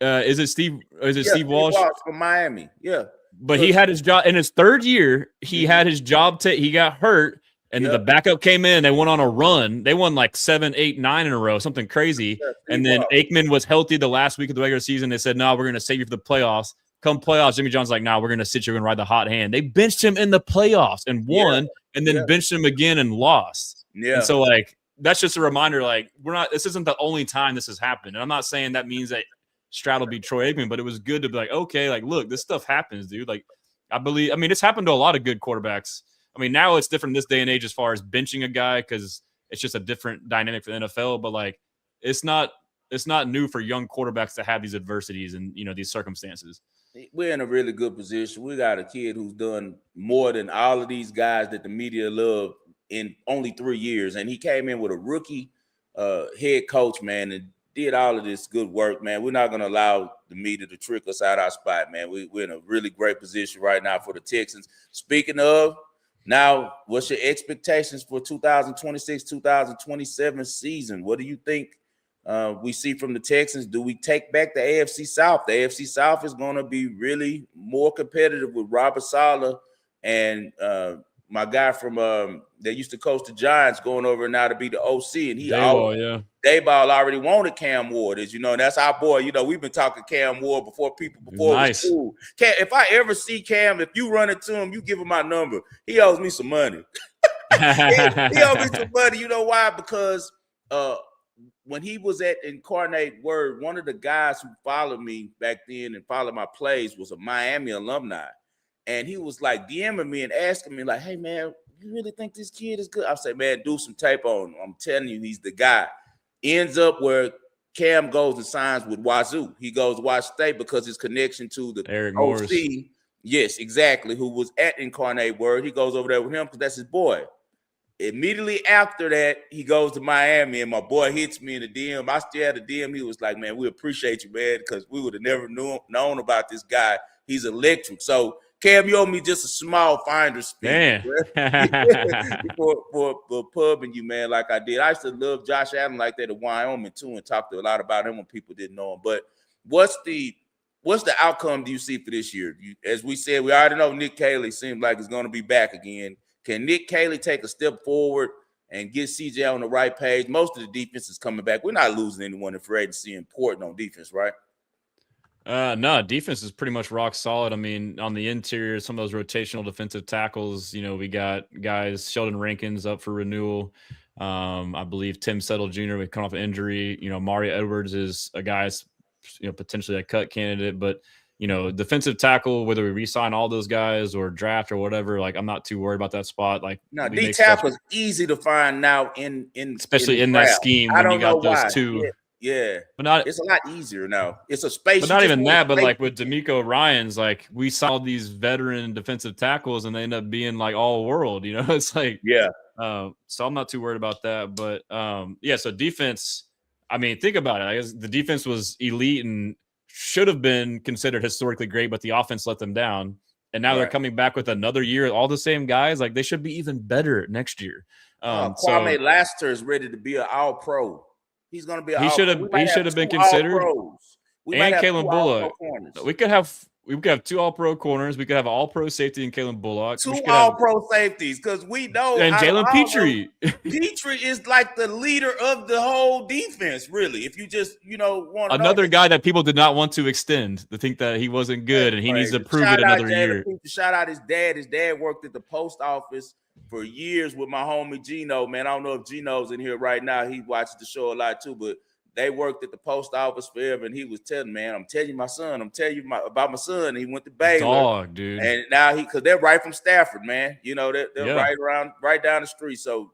Is it Steve Walsh? Steve Walsh from Miami. Yeah. But he had his job in his third year. He had his job. He got hurt, and then the backup came in. They went on a run. They won like 7, 8, 9 in a row, something crazy. Yeah, and then Aikman was healthy the last week of the regular season. They said, "No, we're going to save you for the playoffs." Come playoffs, Jimmy John's like, "No, we're going to sit you and ride the hot hand." They benched him in the playoffs and won, and then benched him again and lost. Yeah. And so like, that's just a reminder, like, this isn't the only time this has happened. And I'm not saying that means that Stroud will be Troy Aikman, but it was good to be like, okay, like, look, this stuff happens, dude. Like, it's happened to a lot of good quarterbacks. I mean, now it's different this day and age as far as benching a guy because it's just a different dynamic for the NFL. But, like, it's not new for young quarterbacks to have these adversities and, you know, these circumstances. We're in a really good position. We got a kid who's done more than all of these guys that the media love in only 3 years, and he came in with a rookie head coach, man, and did all of this good work, man. We're not going to allow the media to trick us out our spot, man. We're in a really great position right now for the Texans. Speaking of, now, what's your expectations for 2026-2027 season? What do you think we see from the Texans? Do we take back the AFC South? The AFC South is going to be really more competitive with Robert Saleh and my guy from that used to coach the Giants going over now to be the OC, and Dayball already wanted Cam Ward, as you know, and that's our boy. You know, we've been talking Cam Ward before it was cool. Cam, if I ever see Cam, if you run into him, you give him my number. He owes me some money. he owes me some money. You know why? Because when he was at Incarnate Word, one of the guys who followed me back then and followed my plays was a Miami alumni. And he was like DMing me and asking me, like, "Hey, man, you really think this kid is good?" I said, "Man, do some tape on him. I'm telling you, he's the guy." Ends up where Cam goes and signs with Wazoo. He goes to Washington State because his connection to the Eric OC. Morris. Yes, exactly, who was at Incarnate Word. He goes over there with him because that's his boy. Immediately after that, he goes to Miami, and my boy hits me in the DM. I still had a DM. He was like, "Man, we appreciate you, man, because we would have never known about this guy. He's electric." So Cam, you owe me just a small finder's fee, Man. for pubbing you, man, like I did. I used to love Josh Allen like that in Wyoming too, and talked a lot about him when people didn't know him. But what's the outcome do you see for this year? As we said, we already know Nick Caley seems like he's going to be back again. Can Nick Caley take a step forward and get CJ on the right page? Most of the defense is coming back. We're not losing anyone in free agency important on defense, right? No, defense is pretty much rock solid. I mean, on the interior, some of those rotational defensive tackles, we got guys, Sheldon Rankins up for renewal. I believe Tim Settle Jr. would come off an injury. Mario Edwards is a guy's, potentially a cut candidate, but defensive tackle, whether we re-sign all those guys or draft or whatever, like I'm not too worried about that spot. Like, no, D tackle is easy to find now especially in that scheme when you got those two. Yeah, but it's a lot easier now. It's a space. But not even that. But like with D'Amico Ryans, like we saw these veteran defensive tackles, and they end up being like all world. It's like so I'm not too worried about that. But so defense. I mean, think about it. I guess the defense was elite and should have been considered historically great, but the offense let them down. And now they're coming back with another year, all the same guys. Like they should be even better next year. Kwame Lassiter is ready to be an All-Pro. He's going to be. He should have been considered. And Kalen Bullock. We could have two All-Pro corners. We could have an All-Pro safety and Kalen Bullock. Two All-Pro safeties because we know. And Jalen Petrie. Petrie is like the leader of the whole defense. Really, if you just want another guy that people did not want to extend to think that he wasn't good and he needs to prove it another year. Shout out his dad. His dad worked at the post office for years with my homie Gino, man. I don't know if Gino's in here right now. He watches the show a lot too, but they worked at the post office forever, and he was telling, man, I'm telling you my son. I'm telling you about my son. He went to Baylor. Dog, dude. And now because they're right from Stafford, man. They're right down the street. So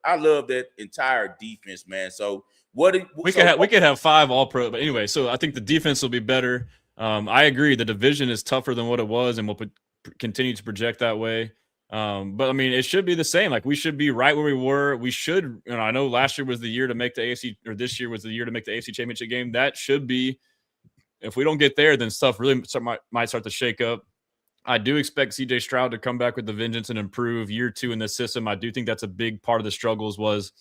I love that entire defense, man. So we could have 5 All-Pro, but anyway, so I think the defense will be better. I agree. The division is tougher than what it was, and we'll continue to project that way. But I mean, it should be the same. Like we should be right where we were. We should, I know last year was the year to make the AFC, or this year was the year to make the AFC Championship game. That should be, if we don't get there, then stuff really might start to shake up. I do expect CJ Stroud to come back with the vengeance and improve year 2 in this system. I do think that's a big part of the struggles was,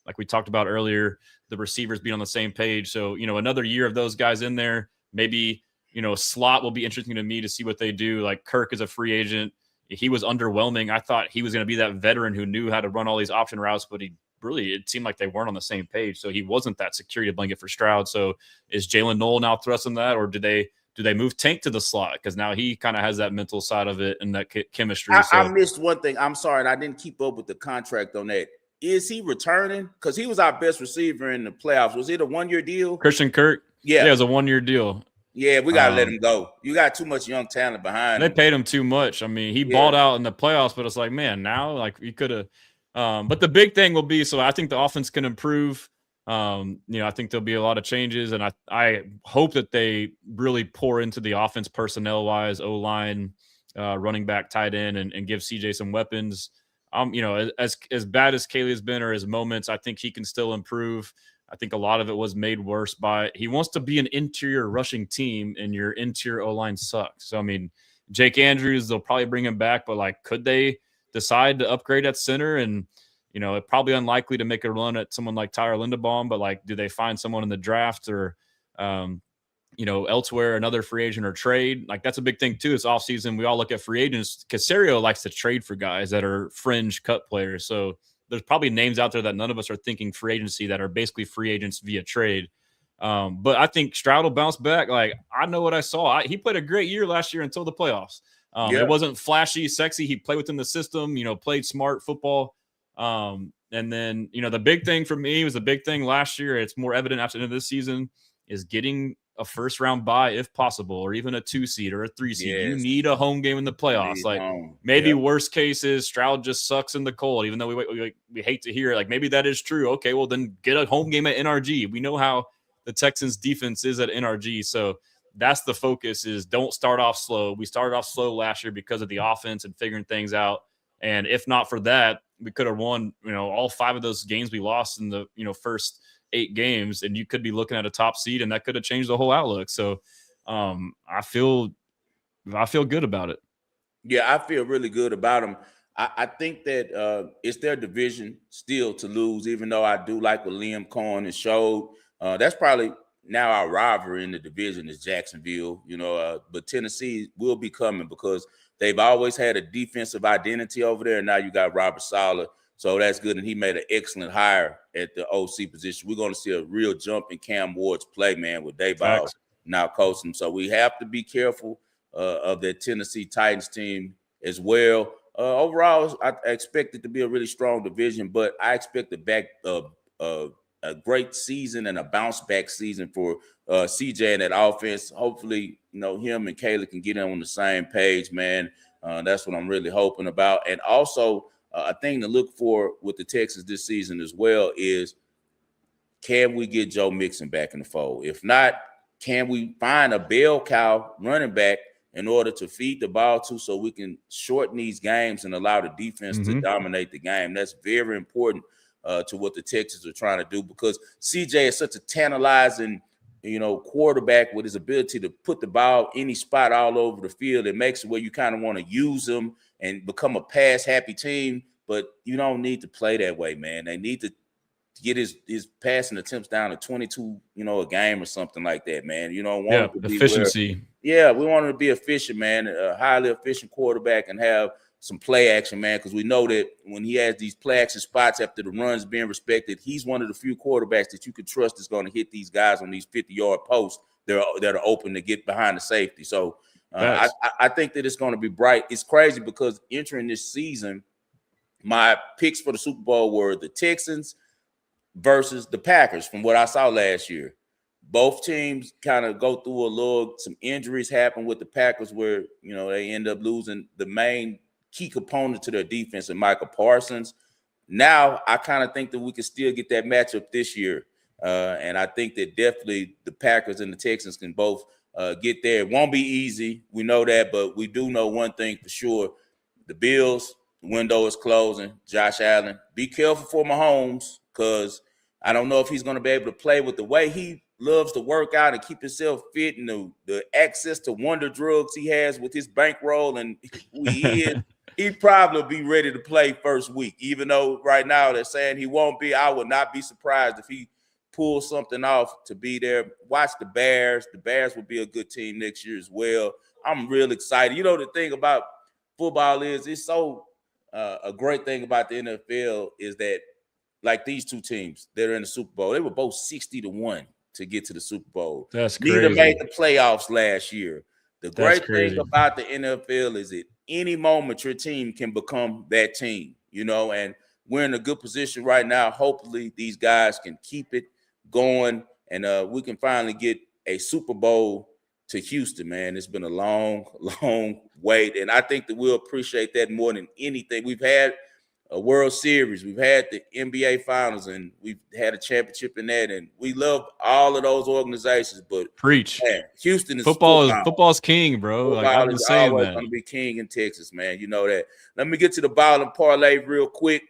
like we talked about earlier, the receivers being on the same page. So, another year of those guys in there, maybe, slot will be interesting to me to see what they do. Like Kirk is a free agent. He was underwhelming. I thought he was going to be that veteran who knew how to run all these option routes, but it seemed like they weren't on the same page. So he wasn't that security blanket for Stroud. So is Jalen Noel now thrusting that, or do they move Tank to the slot? Because now he kind of has that mental side of it and that chemistry. I missed one thing. I'm sorry. I didn't keep up with the contract on that. Is he returning? Because he was our best receiver in the playoffs. Was it a 1-year deal? Christian Kirk? Yeah, it was a 1-year deal. Yeah, we got to let him go. You got too much young talent behind him. They paid him too much. I mean, he balled out in the playoffs, but it's like, man, now, like, you could have but the big thing will be, so I think the offense can improve. I think there'll be a lot of changes, and I hope that they really pour into the offense personnel-wise, O-line, running back, tight end, and give CJ some weapons. As bad as Caley has been or his moments, I think he can still improve. I think a lot of it was made worse by he wants to be an interior rushing team, and your interior O-line sucks. So, I mean, Jake Andrews, they'll probably bring him back, but, like, could they decide to upgrade at center? And, it's probably unlikely to make a run at someone like Tyler Linderbaum, but, like, do they find someone in the draft or, elsewhere, another free agent or trade? Like, that's a big thing, too. It's offseason. We all look at free agents. Caserio likes to trade for guys that are fringe cut players. So, there's probably names out there that none of us are thinking free agency that are basically free agents via trade. But I think Stroud will bounce back. Like, I know what I saw. He played a great year last year until the playoffs. It wasn't flashy, sexy. He played within the system, played smart football. And then, the big thing for me was the big thing last year. It's more evident after the end of this season is getting a first round bye if possible, or even a 2-seed or a 3-seed. Yes. You need a home game in the playoffs. Like maybe worst case is Stroud just sucks in the cold, even though we hate to hear it. Like maybe that is true. Okay, well then get a home game at NRG. We know how the Texans defense is at NRG. So that's the focus, is don't start off slow. We started off slow last year because of the offense and figuring things out. And if not for that, we could have won, all 5 of those games we lost in the, first 8 games, and you could be looking at a top seed, and that could have changed the whole outlook. So I feel good about it. Yeah, I feel really good about them. I think that it's their division still to lose, even though I do like what Liam Cohen has showed. That's probably now our rivalry in the division is Jacksonville, but Tennessee will be coming because they've always had a defensive identity over there. And now you got Robert Saleh. So that's good. And he made an excellent hire at the OC position. We're going to see a real jump in Cam Ward's play, man, with Dayball now coaching. So we have to be careful of that Tennessee Titans team as well. Overall, I expect it to be a really strong division, but I expect a great season and a bounce back season for CJ and that offense. Hopefully, him and Kayla can get on the same page, man. That's what I'm really hoping about. And also, a thing to look for with the Texans this season as well is, can we get Joe Mixon back in the fold? If not, can we find a bell cow running back in order to feed the ball to, so we can shorten these games and allow the defense to dominate the game? That's very important to what the Texans are trying to do, because CJ is such a tantalizing, quarterback with his ability to put the ball any spot all over the field. It makes it where you kind of want to use him and become a pass-happy team, but you don't need to play that way, man. They need to get his passing attempts down to 22, a game or something like that, man. You don't want it to be efficiency. We want him to be efficient, man, a highly efficient quarterback, and have some play action, man, because we know that when he has these play action spots after the runs being respected, he's one of the few quarterbacks that you can trust is going to hit these guys on these 50-yard posts that are open to get behind the safety. So I think that it's going to be bright. It's crazy because entering this season, my picks for the Super Bowl were the Texans versus the Packers from what I saw last year. Both teams kind of go through some injuries happen with the Packers where, they end up losing the main key component to their defense and Michael Parsons. Now, I kind of think that we can still get that matchup this year. And I think that definitely the Packers and the Texans can both get there. It won't be easy. We know that, but we do know one thing for sure. The Bills, the window is closing. Josh Allen, be careful for Mahomes, because I don't know if he's going to be able to play with the way he loves to work out and keep himself fit, and the access to wonder drugs he has with his bankroll and who he is. He'd probably be ready to play first week, even though right now they're saying he won't be. I would not be surprised if he pulls something off to be there. Watch the Bears. The Bears will be a good team next year as well. I'm real excited. The thing about football is it's so a great thing about the NFL is that, like these two teams that are in the Super Bowl, they were both 60-1 to get to the Super Bowl. That's crazy. Neither made the playoffs last year. The great thing about the NFL is that any moment your team can become that team, and we're in a good position right now. Hopefully these guys can keep it going, and we can finally get a Super Bowl to Houston, man. It's been a long, long wait, and I think that we'll appreciate that more than anything. We've had a World Series, we've had the NBA Finals, and we've had a championship in that, and we love all of those organizations. But man, Houston is football's king, bro. Football I've been saying always that. going to be king in Texas, man. You know that. Let me get to the bottom parlay real quick.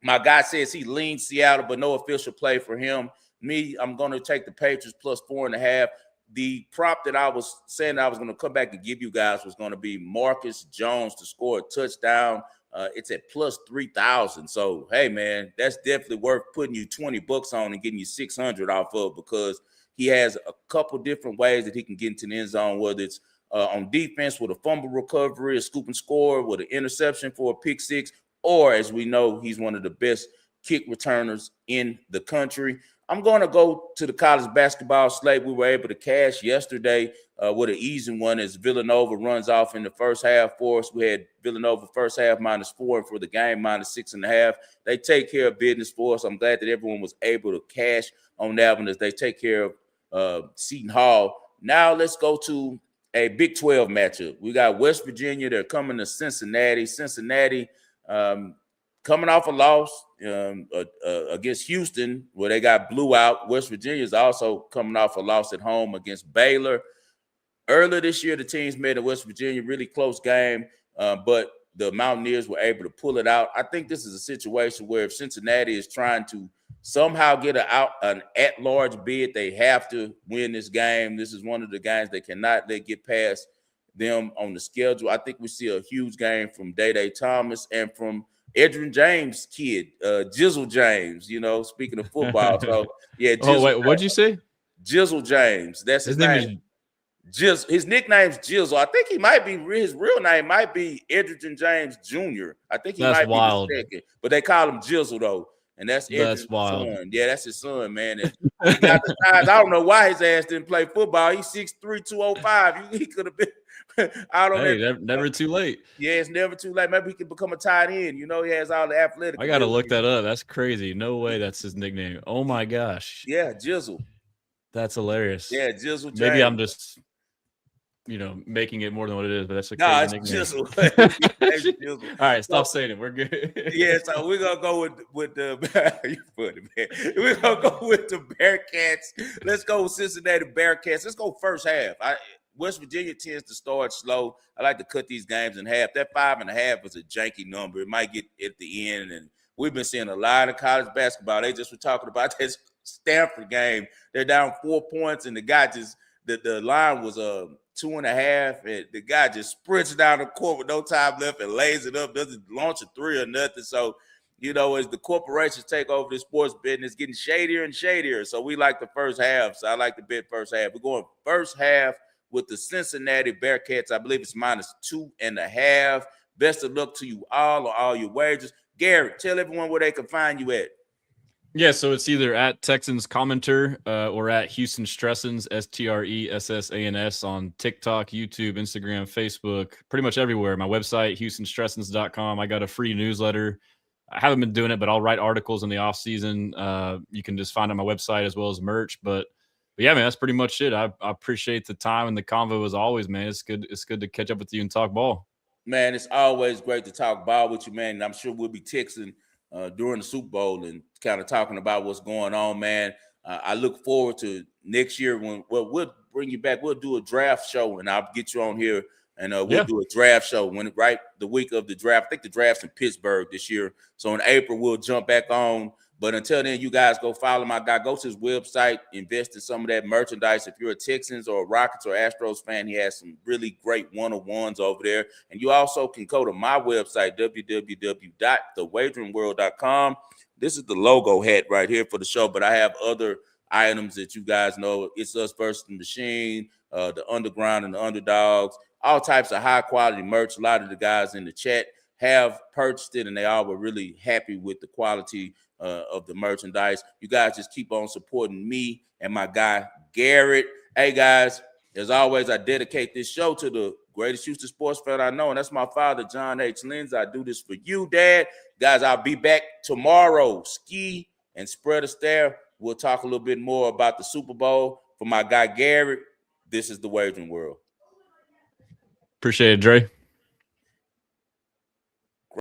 My guy says he leans Seattle, but no official play for him. Me, I'm going to take the Patriots plus 4.5. The prop that I was saying I was going to come back and give you guys was going to be Marcus Jones to score a touchdown. It's at plus 3,000. So, hey, man, that's definitely worth putting you $20 on and getting you 600 off of, because he has a couple different ways that he can get into the end zone, whether it's on defense with a fumble recovery, a scoop and score, with an interception for a pick six, or, as we know, he's one of the best kick returners in the country. I'm going to go to the college basketball slate. We were able to cash yesterday with an easy one as Villanova runs off in the first half for us. We had Villanova first half -4, and for the game -6.5. They take care of business for us. I'm glad that everyone was able to cash on that one as they take care of Seton Hall. Now let's go to a Big 12 matchup. We got West Virginia. They're coming to Cincinnati. Cincinnati coming off a loss against Houston, where they got blew out. West Virginia is also coming off a loss at home against Baylor. Earlier this year, the teams met in West Virginia, really close game, but the Mountaineers were able to pull it out. I think this is a situation where if Cincinnati is trying to somehow get an at-large bid, they have to win this game. This is one of the games they cannot let get past them on the schedule. I think we see a huge game from Day Thomas and from Edgerrin James' kid, Jizzle James, speaking of football. So, yeah, Oh, wait, what'd you say? Jizzle James. That's his name. His nickname's Jizzle. I think he might be his real name might be Edgerrin James Jr. I think he might be the second, but they call him Jizzle though, and that's Edgerrin's son. Yeah, that's his son, man. And he got the size. I don't know why his ass didn't play football. He's 6'3", 205. He could have been out on that. Never too late. Yeah, it's never too late. Maybe he can become a tight end. He has all the athletic. I gotta look that up. That's crazy. No way that's his nickname. Oh my gosh. Yeah, Jizzle. That's hilarious. Yeah, Jizzle James. Maybe I'm just making it more than what it is, but that's a crazy nickname. Jizzle. All right, stop saying it. We're good. Yeah, so we're gonna go with the you funny, man. We're gonna go with the Bearcats. Let's go with Cincinnati Bearcats. Let's go first half. West Virginia tends to start slow. I like to cut these games in half. That 5.5 is a janky number. It might get at the end, and we've been seeing a lot of college basketball. They just were talking about this Stanford game. They're down 4 points, and the guy just the line was 2.5, and the guy just sprints down the court with no time left and lays it up, doesn't launch a three or nothing. So, as the corporations take over the sports betting, it's getting shadier and shadier. So we like the first half. So I like to bet first half. We're going first half with the Cincinnati Bearcats. I believe it's -2.5. Best of luck to you all on all your wagers. Garrett, tell everyone where they can find you at. Yeah, so it's either at Texans Commenter or at Houston Stressans, STRESSANS on TikTok, YouTube, Instagram, Facebook, pretty much everywhere. My website, HoustonStressans.com. I got a free newsletter. I haven't been doing it, but I'll write articles in the off season. You can just find it on my website as well as merch. But yeah, man, that's pretty much it. I appreciate the time and the convo as always, man. It's good to catch up with you and talk ball. Man, it's always great to talk ball with you, man. And I'm sure we'll be texting during the Super Bowl and kind of talking about what's going on, man. I look forward to next year when we'll bring you back. We'll do a draft show, and I'll get you on here, and we'll do a draft show the week of the draft. I think the draft's in Pittsburgh this year, so in April we'll jump back on. But until then, you guys go follow my guy. Go to his website, invest in some of that merchandise. If you're a Texans or a Rockets or Astros fan, he has some really great one-on-ones over there. And you also can go to my website, www.thewageringworld.com. This is the logo hat right here for the show, but I have other items that you guys know. It's Us versus the Machine, the Underground and the Underdogs, all types of high-quality merch. A lot of the guys in the chat have purchased it, and they all were really happy with the quality of the merchandise. You guys just keep on supporting me and my guy Garrett. Hey guys, as always, I dedicate this show to the greatest Houston sports fan I know, and that's my father, John H. Lindsay. I do this for you, Dad. Guys, I'll be back tomorrow. Ski and spread a stare. We'll talk a little bit more about the Super Bowl. For my guy Garrett, this is the Wagering World. Appreciate it, Dre.